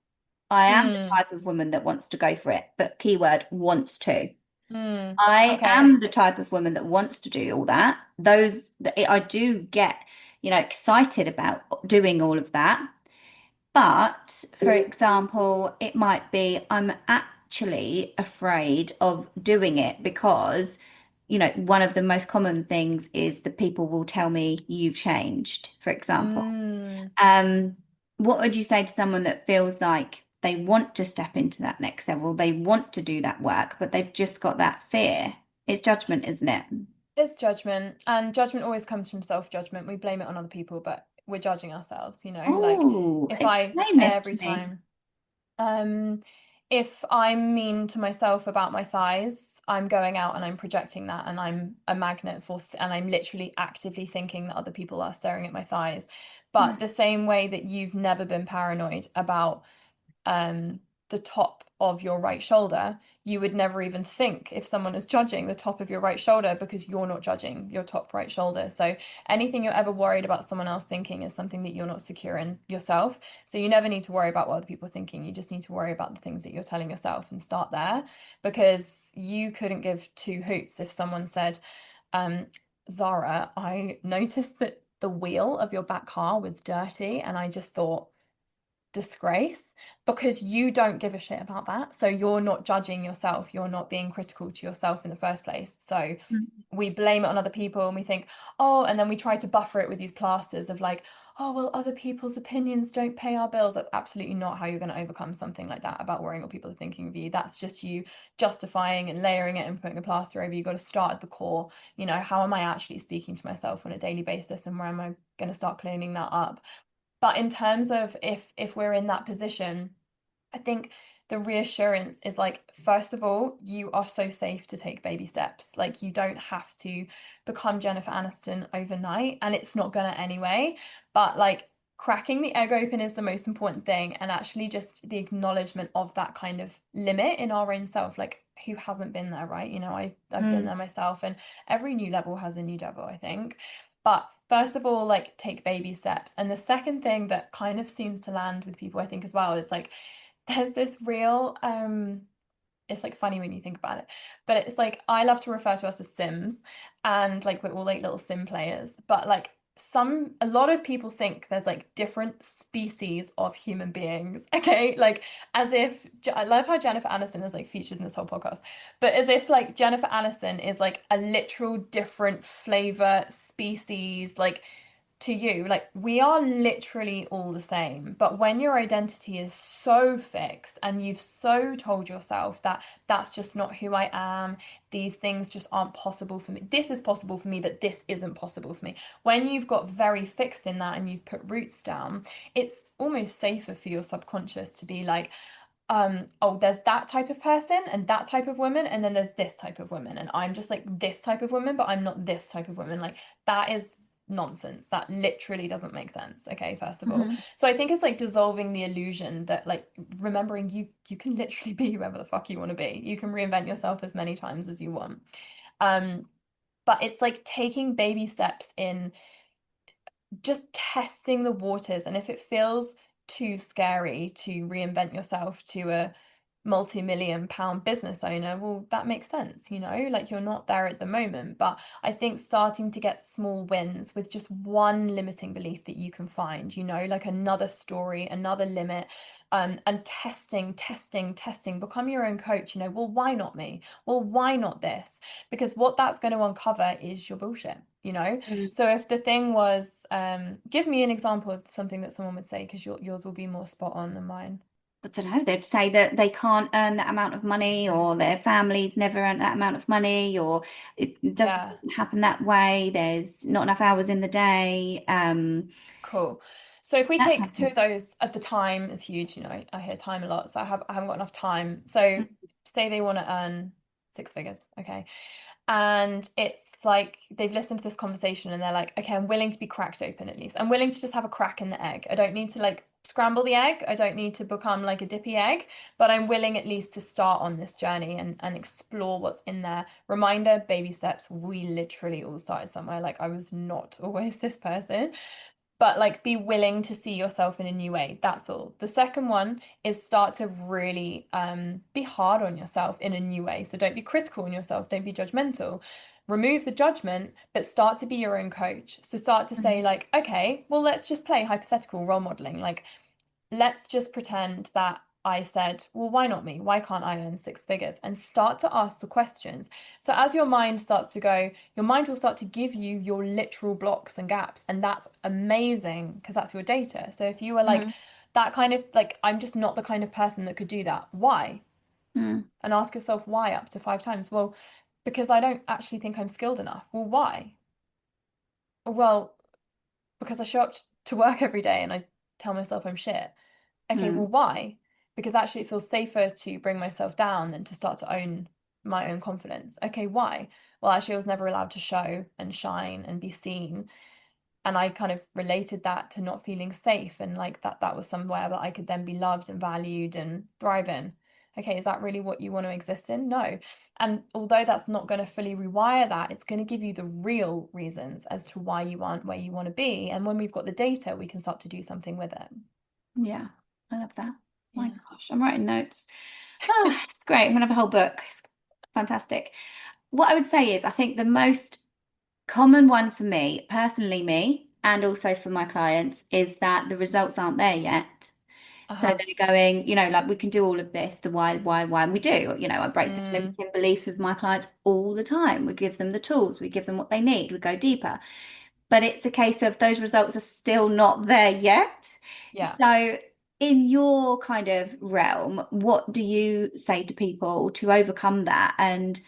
I am the mm, type of woman that wants to go for it, but keyword wants to. I okay. am the type of woman that wants to do all that. I do get, excited about doing all of that. But for example, it might be I'm actually afraid of doing it because, one of the most common things is that people will tell me you've changed, for example. Mm. Um, what would you say to someone that feels like they want to step into that next level, they want to do that work, but they've just got that fear? It's judgment, isn't it? It's judgment, and judgment always comes from self-judgment. We blame it on other people, but we're judging ourselves, like Oh, if I explain this to every me. time um if I'm mean to myself about my thighs, I'm going out and I'm projecting that, and I'm a magnet for and I'm literally actively thinking that other people are staring at my thighs. But the same way that you've never been paranoid about the top of your right shoulder, you would never even think if someone is judging the top of your right shoulder, because you're not judging your top right shoulder. So anything you're ever worried about someone else thinking is something that you're not secure in yourself. So you never need to worry about what other people are thinking. You just need to worry about the things that you're telling yourself and start there, because you couldn't give two hoots if someone said, Zara, I noticed that the wheel of your back car was dirty, and I just thought, disgrace, because you don't give a shit about that. So you're not judging yourself. You're not being critical to yourself in the first place. So we blame it on other people and we think, oh, and then we try to buffer it with these plasters of like, oh, well, other people's opinions don't pay our bills. That's absolutely not how you're going to overcome something like that about worrying what people are thinking of you. That's just you justifying and layering it and putting a plaster over. You've got to start at the core. How am I actually speaking to myself on a daily basis, and where am I going to start cleaning that up? But in terms of if we're in that position, I think the reassurance is like, first of all, you are so safe to take baby steps. Like, you don't have to become Jennifer Aniston overnight, and it's not gonna anyway. But like, cracking the egg open is the most important thing, and actually just the acknowledgement of that kind of limit in our own self. Like, who hasn't been there, right? I've been Mm. there myself, and every new level has a new devil, I think. But first of all, like, take baby steps. And the second thing that kind of seems to land with people, I think, as well, is like, there's this real it's like funny when you think about it, but it's like, I love to refer to us as Sims, and like we're all like little Sim players, but like a lot of people think there's like different species of human beings, okay, like as if I love how Jennifer Aniston is like featured in this whole podcast, but as if like Jennifer Aniston is like a literal different flavor species, like to you, like we are literally all the same. But when your identity is so fixed and you've so told yourself that that's just not who I am, these things just aren't possible for me. This is possible for me, but this isn't possible for me. When you've got very fixed in that and you've put roots down, it's almost safer for your subconscious to be like, oh, there's that type of person and that type of woman, and then there's this type of woman, and I'm just like this type of woman, but I'm not this type of woman. Like that is nonsense. That literally doesn't make sense. Okay, first of all. Hmm. So I think it's like dissolving the illusion that like remembering you can literally be whoever the fuck you want to be. You can reinvent yourself as many times as you want. Um, but it's like taking baby steps in just testing the waters. And if it feels too scary to reinvent yourself to a multi-million pound business owner, well, that makes sense, you know, like you're not there at the moment. But I think starting to get small wins with just one limiting belief that you can find, you know, like another story, another limit, and testing, become your own coach, you know, well, why not me? Well, why not this? Because what that's going to uncover is your bullshit, you know? So if the thing was, give me an example of something that someone would say, because yours will be more spot on than mine. I don't know, they'd say that they can't earn that amount of money, or their families never earn that amount of money, or it Yeah, doesn't happen that way. There's not enough hours in the day. cool. So if we That type take of two thing. of those at the time is huge, you know, I hear time a lot, so I haven't got enough time. So say they want to earn six figures, okay? And it's like they've listened to this conversation and they're like, okay, I'm willing to be cracked open at least. I'm willing to just have a crack in the egg. I don't need to like scramble the egg. I don't need to become like a dippy egg, but I'm willing at least to start on this journey and explore what's in there. Reminder, baby steps. We literally all started somewhere. Like I was not always this person, but like be willing to see yourself in a new way. That's all. The second one is start to really be hard on yourself in a new way. So don't be critical on yourself, don't be judgmental. Remove the judgment, but start to be your own coach. So start to say Mhm. like, okay, well, let's just play hypothetical role modeling. Like let's just pretend that I said, well, why not me? Why can't I earn six figures? And start to ask the questions. So as your mind starts to go, your mind will start to give you your literal blocks and gaps. And that's amazing because that's your data. So if you were like Mm, that kind of like, I'm just not the kind of person that could do that. Why? mm, And ask yourself why up to five times. Well, because I don't actually think I'm skilled enough. Well, why? Well, because I show up to work every day and I tell myself I'm shit. Okay, well, mm, why? Because actually it feels safer to bring myself down than to start to own my own confidence. Okay, why? Well, actually, I was never allowed to show and shine and be seen. And I kind of related that to not feeling safe and like that was somewhere that I could then be loved and valued and thrive in. Okay, is that really what you want to exist in? No. And although that's not going to fully rewire that, it's going to give you the real reasons as to why you aren't where you want to be. And when we've got the data, we can start to do something with it. yeah, I love that. My Yeah. gosh, I'm writing notes. Oh, it's great. I'm gonna have a whole book. It's fantastic. What I would say is, I think the most common one for me, personally, me, and also for my clients, is that the results aren't there yet. So Uh-huh. they're going, like we can do all of this, the why, and we do. I break down Mm, limiting beliefs with my clients all the time. We give them the tools, we give them what they need, we go deeper. But it's a case of those results are still not there yet. yeah. So, in your kind of realm, what do you say to people to overcome that and,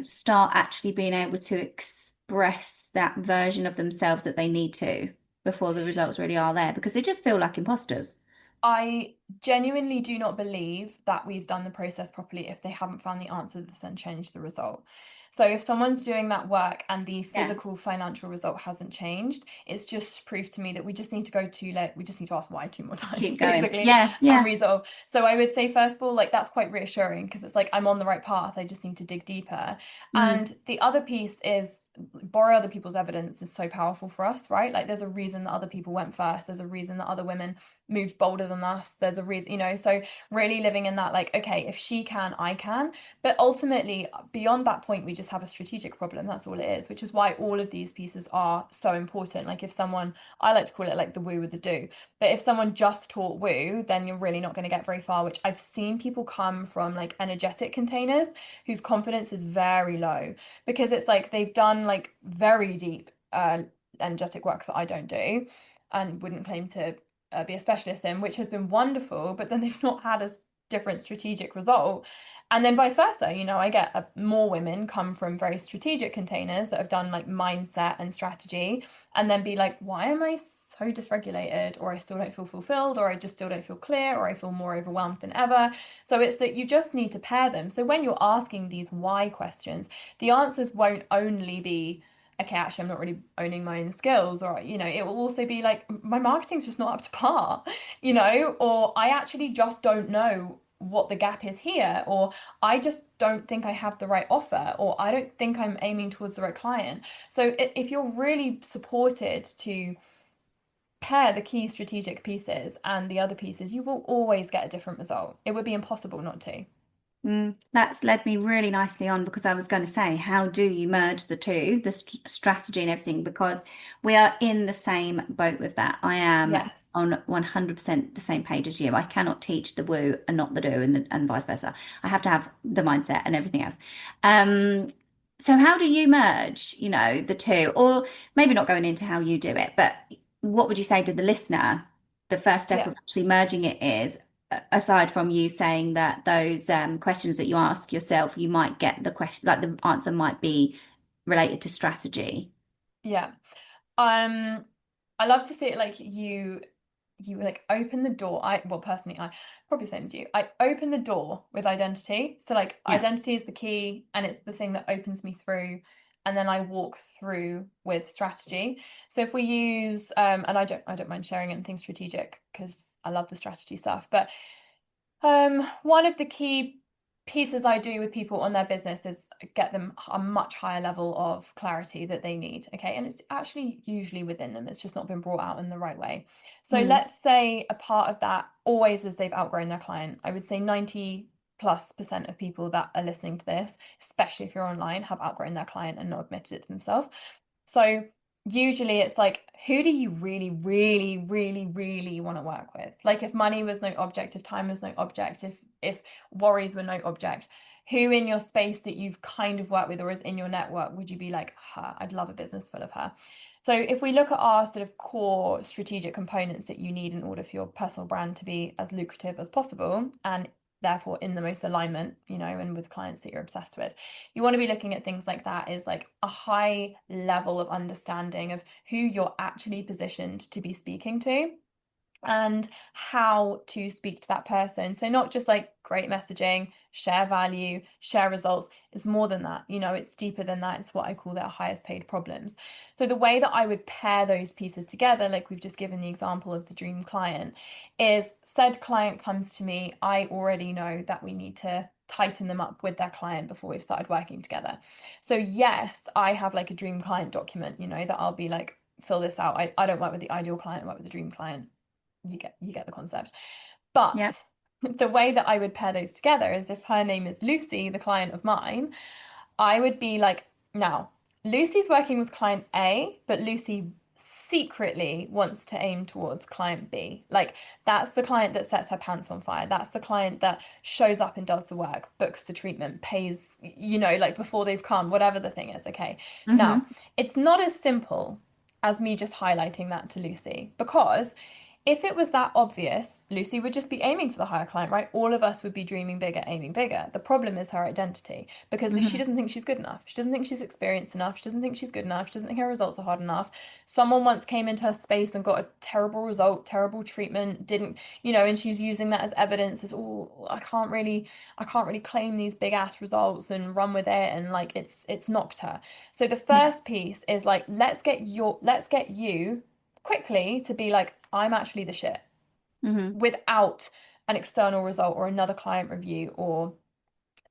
start actually being able to express that version of themselves that they need to before the results really are there? Because they just feel like imposters. I genuinely do not believe that we've done the process properly if they haven't found the answer that's then changed the result. So if someone's doing that work and the Yeah. physical financial result hasn't changed, it's just proof to me that we just need to go to like we just need to ask why two more times, Keep going. basically, Yeah, and yeah. resolve. So I would say first of all, like that's quite reassuring because it's like I'm on the right path. I just need to dig deeper. Mm, And the other piece is borrow other people's evidence is so powerful for us, right? Like there's a reason that other people went first. There's a reason that other women moved bolder than us. There's a reason, so really living in that, like, okay, if she can, I can. But ultimately, beyond that point, we just have a strategic problem. That's all it is, which is why all of these pieces are so important. Like, if someone, I like to call it like the woo with the do, but if someone just taught woo, then you're really not going to get very far, which I've seen people come from like energetic containers whose confidence is very low because it's like they've done like very deep energetic work that I don't do and wouldn't claim to be a specialist in, which has been wonderful, but then they've not had a different strategic result. And then vice versa, you know, I get more women come from very strategic containers that have done like mindset and strategy, and then be like, why am I so dysregulated, or I still don't feel fulfilled, or I just still don't feel clear, or I feel more overwhelmed than ever. So it's that you just need to pair them. So when you're asking these why questions, the answers won't only be, okay, actually, I'm not really owning my own skills, or, you know, it will also be like, my marketing's just not up to par, you know, or I actually just don't know what the gap is here, or I just don't think I have the right offer, or I don't think I'm aiming towards the right client. So if you're really supported to pair the key strategic pieces and the other pieces, you will always get a different result. It would be impossible not to. That's led me really nicely on, because I was going to say, how do you merge the two, the strategy and everything? Because we are in the same boat with that. I am Yes. on 100% the same page as you. I cannot teach the woo and not the do, and vice versa. I have to have the mindset and everything else. Um, so how do you merge, you know, the two? Or maybe not going into how you do it, but what would you say to the listener? The first step Yeah. of actually merging it is, aside from you saying that those questions that you ask yourself, you might get the question, like the answer might be related to strategy. Yeah. I love to see it like you like open the door. Well, personally, I probably same as you. I open the door with identity. So like Yeah. identity is the key and it's the thing that opens me through. And then I walk through with strategy. So if we use and I don't mind sharing anything strategic because I love the strategy stuff, but one of the key pieces I do with people on their business is get them a much higher level of clarity that they need. Okay. And it's actually usually within them. It's just not been brought out in the right way. So Mm, let's say a part of that always is they've outgrown their client. I would say 90+% of people that are listening to this, especially if you're online, have outgrown their client and not admitted it to themselves. So usually it's like, who do you really, really, really, really want to work with? Like if money was no object, if time was no object, if worries were no object, who in your space that you've kind of worked with or is in your network would you be like, her, I'd love a business full of her. So if we look at our sort of core strategic components that you need in order for your personal brand to be as lucrative as possible and therefore in the most alignment, you know, and with clients that you're obsessed with, you want to be looking at things like that, is like a high level of understanding of who you're actually positioned to be speaking to and how to speak to that person. So not just like great messaging, share value, share results. It's more than that. You know, it's deeper than that. It's what I call their highest paid problems. So the way that I would pair those pieces together, like we've just given the example of the dream client, is said client comes to me, I already know that we need to tighten them up with their client before we've started working together. So yes, I have like a dream client document, you know, that I'll be like, fill this out. I don't work with the ideal client, I work with the dream client. You get the concept. yeah. But the way that I would pair those together is if her name is Lucy, the client of mine, I would be like, now, Lucy's working with client A, but Lucy secretly wants to aim towards client B. Like, that's the client that sets her pants on fire. That's the client that shows up and does the work, books the treatment, pays, you know, like before they've come, whatever the thing is. Okay. Now, Hmm. it's not as simple as me just highlighting that to Lucy, because if it was that obvious, Lucy would just be aiming for the higher client, right? All of us would be dreaming bigger, aiming bigger. The problem is her identity, because she Hmm. doesn't think she's good enough. She doesn't think she's experienced enough. She doesn't think she's good enough. She doesn't think her results are hard enough. Someone once came into her space and got a terrible result, terrible treatment, didn't, you know, and she's using that as evidence as, oh, I can't really claim these big ass results and run with it. And like it's knocked her. So the Yeah. first piece is like, let's get you quickly to be like, I'm actually the shit, Hmm. without an external result or another client review or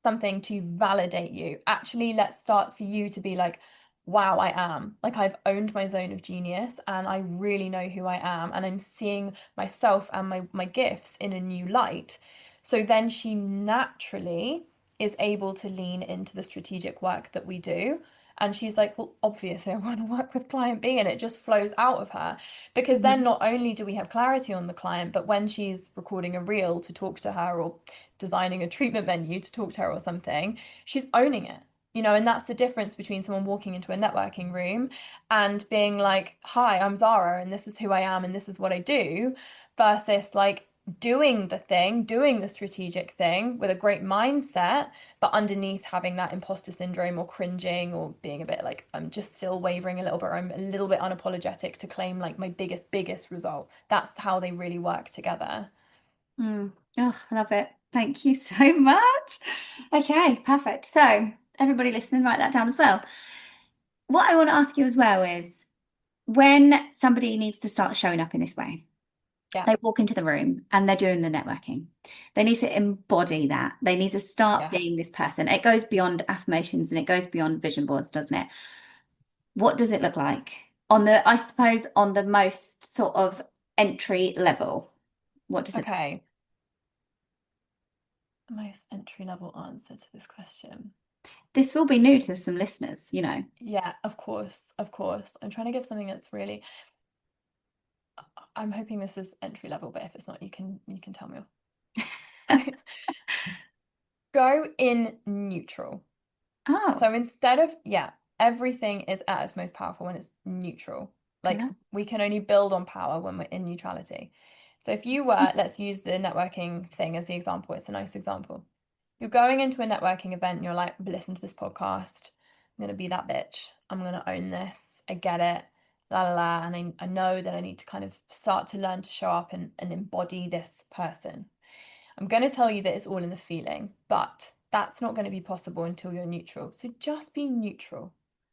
something to validate you. Actually, let's start for you to be like, wow, I am. Like, I've owned my zone of genius and I really know who I am. And I'm seeing myself and my gifts in a new light. So then she naturally is able to lean into the strategic work that we do. And she's like, well, obviously, I want to work with client B. And it just flows out of her. Because then Hmm. not only do we have clarity on the client, but when she's recording a reel to talk to her or designing a treatment menu to talk to her or something, she's owning it. And that's the difference between someone walking into a networking room and being like, hi, I'm Zara, and this is who I am, and this is what I do, versus like doing the thing, doing the strategic thing with a great mindset, but underneath having that imposter syndrome or cringing or being a bit like, I'm just still wavering a little bit, or I'm a little bit unapologetic to claim like my biggest result. That's how they really work together. Mm. Oh, I love it. Thank you so much. Okay, perfect. So, everybody listening, write that down as well. What I want to ask you as well is when somebody needs to start showing up in this way, Yeah. they walk into the room and they're doing the networking. They need to embody that. They need to start Yeah. being this person. It goes beyond affirmations and it goes beyond vision boards, doesn't it? What does it look like on I suppose, on the most sort of entry level? What does it? Okay. Most entry level answer to this question. This will be new to some listeners, you know. Yeah, of course, of course. I'm trying to give something that's really, I'm hoping this is entry level, but if it's not, you can tell me off. Go in neutral. Oh, So instead of, yeah, everything is at its most powerful when it's neutral. I Like love. we can only build on power when we're in neutrality. So if you were, let's use the networking thing as the example, it's a nice example. You're going into a networking event and you're like, listen to this podcast. I'm going to be that bitch. I'm going to own this. I get it. La la la. And I know that I need to kind of start to learn to show up and embody this person. I'm going to tell you that it's all in the feeling, but that's not going to be possible until you're neutral. So just be neutral.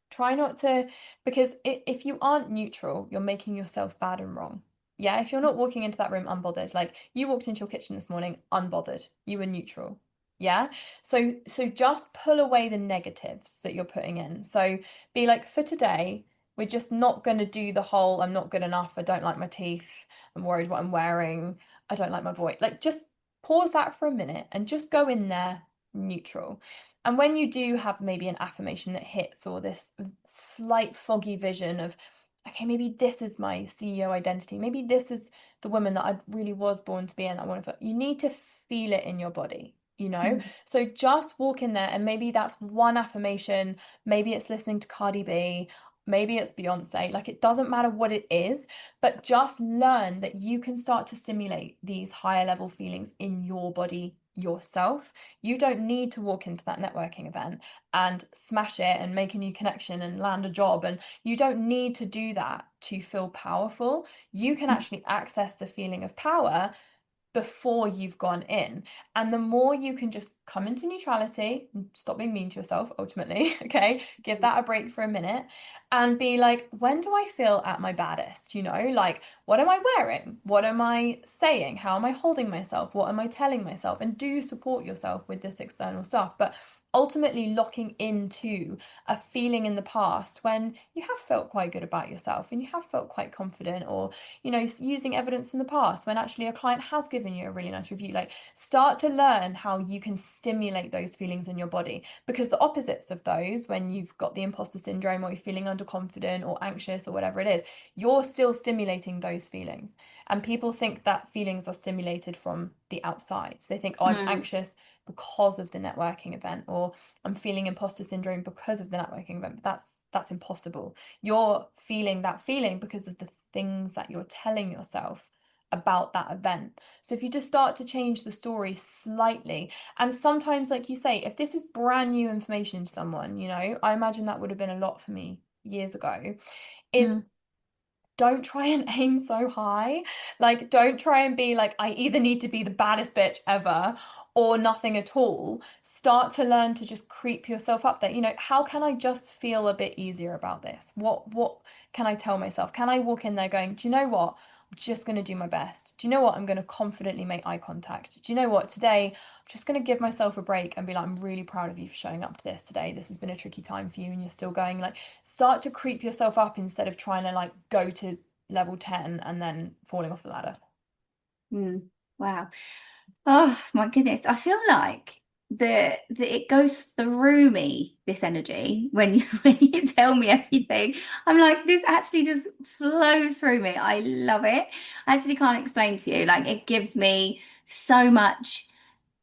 Try not to, because if you aren't neutral, you're making yourself bad and wrong. Yeah, if you're not walking into that room unbothered, like you walked into your kitchen this morning unbothered, you were neutral. Yeah. So just pull away the negatives that you're putting in. So be like, for today, we're just not going to do the whole I'm not good enough, I don't like my teeth, I'm worried what I'm wearing, I don't like my voice. Like just pause that for a minute and just go in there neutral. And when you do have maybe an affirmation that hits or this slight foggy vision of, okay, maybe this is my CEO identity, maybe this is the woman that I really was born to be and I want to, you need to feel it in your body. Mm, So just walk in there and maybe that's one affirmation, maybe it's listening to Cardi B, maybe it's Beyonce, like it doesn't matter what it is, but just learn that you can start to stimulate these higher level feelings in your body yourself. You don't need to walk into that networking event and smash it and make a new connection and land a job. And you don't need to do that to feel powerful. You can actually access the feeling of power before you've gone in. And the more you can just come into neutrality, stop being mean to yourself ultimately, okay? Give that a break for a minute and be like, when do I feel at my baddest? Like, what am I wearing? What am I saying? How am I holding myself? What am I telling myself? And do support yourself with this external stuff. But ultimately locking into a feeling in the past when you have felt quite good about yourself and you have felt quite confident, or using evidence in the past when actually a client has given you a really nice review. Like, start to learn how you can stimulate those feelings in your body, because the opposites of those, when you've got the imposter syndrome or you're feeling underconfident or anxious or whatever it is, you're still stimulating those feelings. And people think that feelings are stimulated from the outside. So they think, oh, I'm mm, anxious because of the networking event, or I'm feeling imposter syndrome because of the networking event. But that's impossible. You're feeling that feeling because of the things that you're telling yourself about that event. So if you just start to change the story slightly, and sometimes, like you say, if this is brand new information to someone, I imagine that would have been a lot for me years ago, is mm, don't try and aim so high. Like, don't try and be like, I either need to be the baddest bitch ever or nothing at all. Start to learn to just creep yourself up there. How can I just feel a bit easier about this? What can I tell myself? Can I walk in there going, do you know what? I'm just going to do my best. Do you know what? I'm going to confidently make eye contact. Do you know what? Today, I'm just going to give myself a break and be like, I'm really proud of you for showing up to this today. This has been a tricky time for you and you're still going. Like, start to creep yourself up instead of trying to like go to level 10 and then falling off the ladder. mm. Wow. Oh my goodness. I feel like the it goes through me, this energy, when you when you tell me everything. I'm like, this actually just flows through me. I love it. I actually can't explain to you. Like it gives me so much.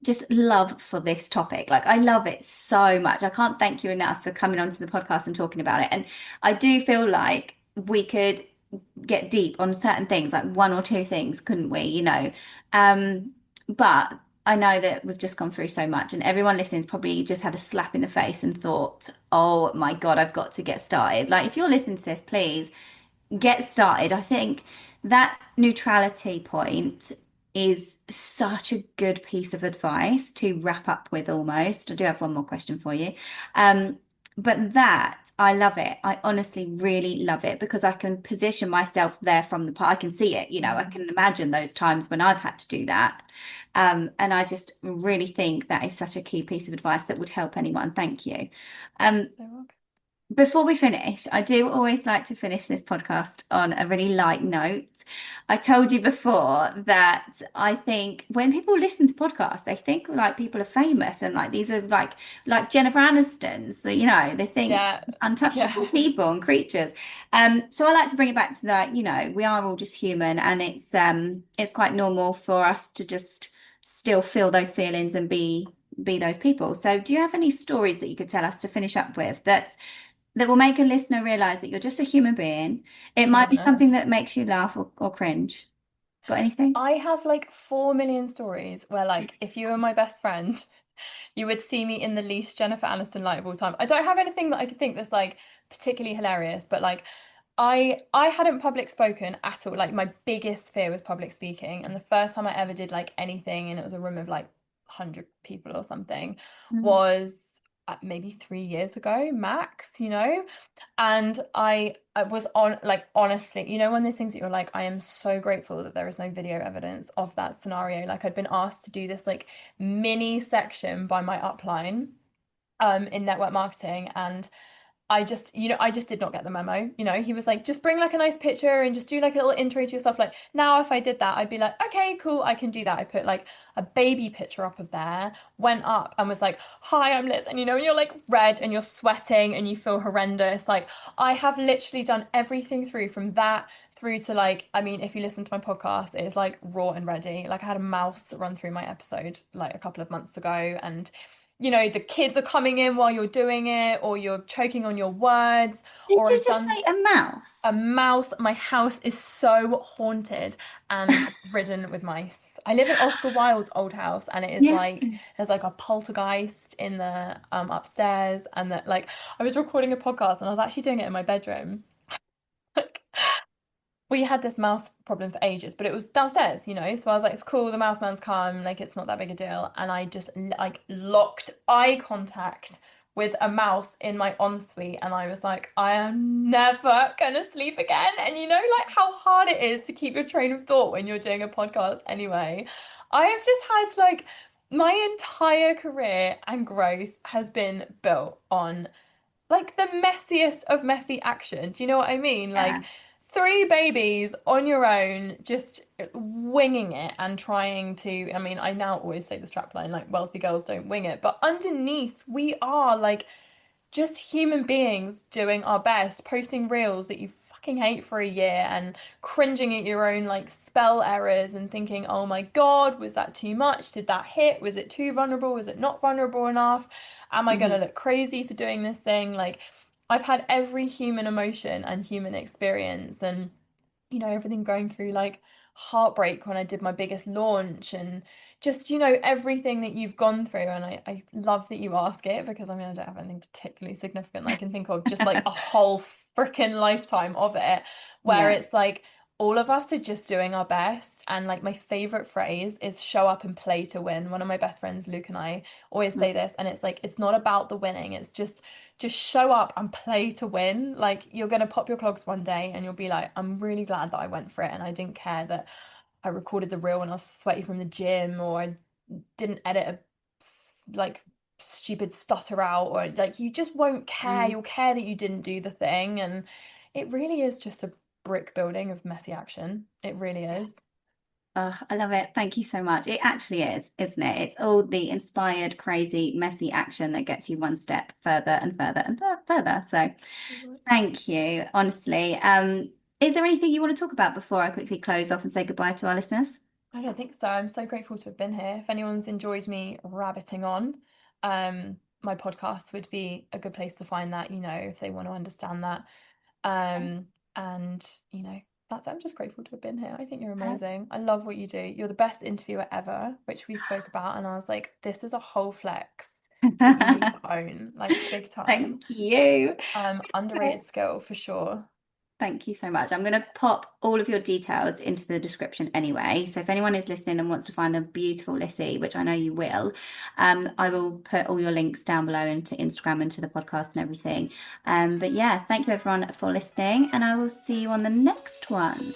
just love for this topic. Like, I love it so much. I can't thank you enough for coming onto the podcast and talking about it. And I do feel like we could get deep on certain things, like one or two things, couldn't we? But I know that we've just gone through so much, and everyone listening's probably just had a slap in the face and thought, oh my God, I've got to get started. Like, if you're listening to this, please get started. I think that neutrality point is such a good piece of advice to wrap up with almost. I do have one more question for you. But that I love it. I honestly really love it because I can position myself there from the part. I can see it, I Mm. can imagine those times when I've had to do that. And I just really think that is such a key piece of advice that would help anyone. Thank you. Um, So welcome. before we finish, I do always like to finish this podcast on a really light note. I told you before that I think when people listen to podcasts, they think like people are famous and like these are like Jennifer Aniston's, that they think Yeah. just untouchable Yeah. people and creatures. So I like to bring it back to that, we are all just human, and it's quite normal for us to just still feel those feelings and be those people. So do you have any stories that you could tell us to finish up with that will make a listener realize that you're just a human being? It Oh my might be something goodness. that makes you laugh or cringe. Got anything? I have like 4 million stories where like if Yes. you were my best friend, you would see me in the least Jennifer Aniston light of all time. I don't have anything that I could think that's like particularly hilarious, but like I hadn't public spoken at all. Like my biggest fear was public speaking, and the first time I ever did like anything, and it was a room of like 100 people or something, Mm. was maybe 3 years ago max, And I was on like honestly, one of those things that you're like, I am so grateful that there is no video evidence of that scenario. Like I'd been asked to do this like mini section by my upline in network marketing, and I just did not get the memo. He was like, just bring like a nice picture and just do like a little intro to yourself. Like now, if I did that, I'd be like, okay, cool, I can do that. I put like a baby picture up of there, went up and was like, hi, I'm Liz. And and you're like red and you're sweating and you feel horrendous. Like I have literally done everything from that through to like, I mean, if you listen to my podcast, it's like raw and ready. Like I had a mouse run through my episode like a couple of months ago, and the kids are coming in while you're doing it, or you're choking on your words, Did or you I've just done say a a mouse? mouse. My house is so haunted and ridden with mice. I live in Oscar Wilde's old house, and it is Yeah. like there's like a poltergeist in the upstairs, and that like I was recording a podcast and I was actually doing it in my bedroom. Like we had this mouse problem for ages, but it was downstairs. So I was like, it's cool, the mouse man's come, like it's not that big a deal. And I just like locked eye contact with a mouse in my ensuite, and I was like, I am never gonna sleep again. And like how hard it is to keep your train of thought when you're doing a podcast anyway. I have just had like my entire career and growth has been built on like the messiest of messy action. Do you know what I mean? Yeah. Like three babies on your own, just winging it and trying to. I mean, I now always say the strapline, like wealthy girls don't wing it, but underneath, we are like just human beings doing our best, posting reels that you fucking hate for a year and cringing at your own like spell errors and thinking, oh my God, was that too much? Did that hit? Was it too vulnerable? Was it not vulnerable enough? Am I gonna Hmm. look crazy for doing this thing? Like, I've had every human emotion and human experience, and everything going through like heartbreak when I did my biggest launch, and just, everything that you've gone through. And I love that you ask it, because I mean, I don't have anything particularly significant I can think of, just like a whole freaking lifetime of it, where Yeah. it's like all of us are just doing our best. And like my favorite phrase is show up and play to win. One of my best friends, Luke, and I always say this, and it's like, it's not about the winning, it's just show up and play to win. Like you're gonna pop your clogs one day and you'll be like, I'm really glad that I went for it, and I didn't care that I recorded the reel when I was sweaty from the gym, or I didn't edit a like stupid stutter out, or like you just won't care. Mm. You'll care that you didn't do the thing, and it really is just a brick building of messy action. It really is. Oh, I love it. Thank you so much. It actually is, isn't it? It's all the inspired, crazy, messy action that gets you one step further and further and further. So thank you, honestly. Is there anything you want to talk about before I quickly close off and say goodbye to our listeners? I don't think so. I'm so grateful to have been here. If anyone's enjoyed me rabbiting on, my podcast would be a good place to find that, if they want to understand that. And that's I'm just grateful to have been here. I think you're amazing. I love what you do. You're the best interviewer ever, which we spoke about, and I was like, this is a whole flex that you need to own, like big time. Thank you. Underrated skill for sure. Thank you so much. I'm going to pop all of your details into the description anyway. So if anyone is listening and wants to find the beautiful Lissy, which I know you will, I will put all your links down below into Instagram and to the podcast and everything. But yeah, thank you everyone for listening, and I will see you on the next one.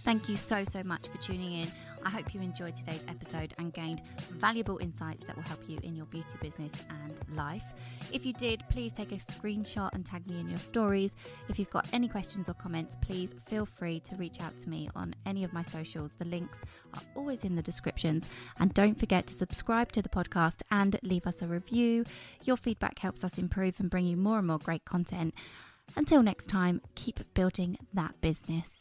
Thank you so much for tuning in. I hope you enjoyed today's episode and gained valuable insights that will help you in your beauty business and life. If you did, please take a screenshot and tag me in your stories. If you've got any questions or comments, please feel free to reach out to me on any of my socials. The links are always in the descriptions. And don't forget to subscribe to the podcast and leave us a review. Your feedback helps us improve and bring you more and more great content. Until next time, keep building that business.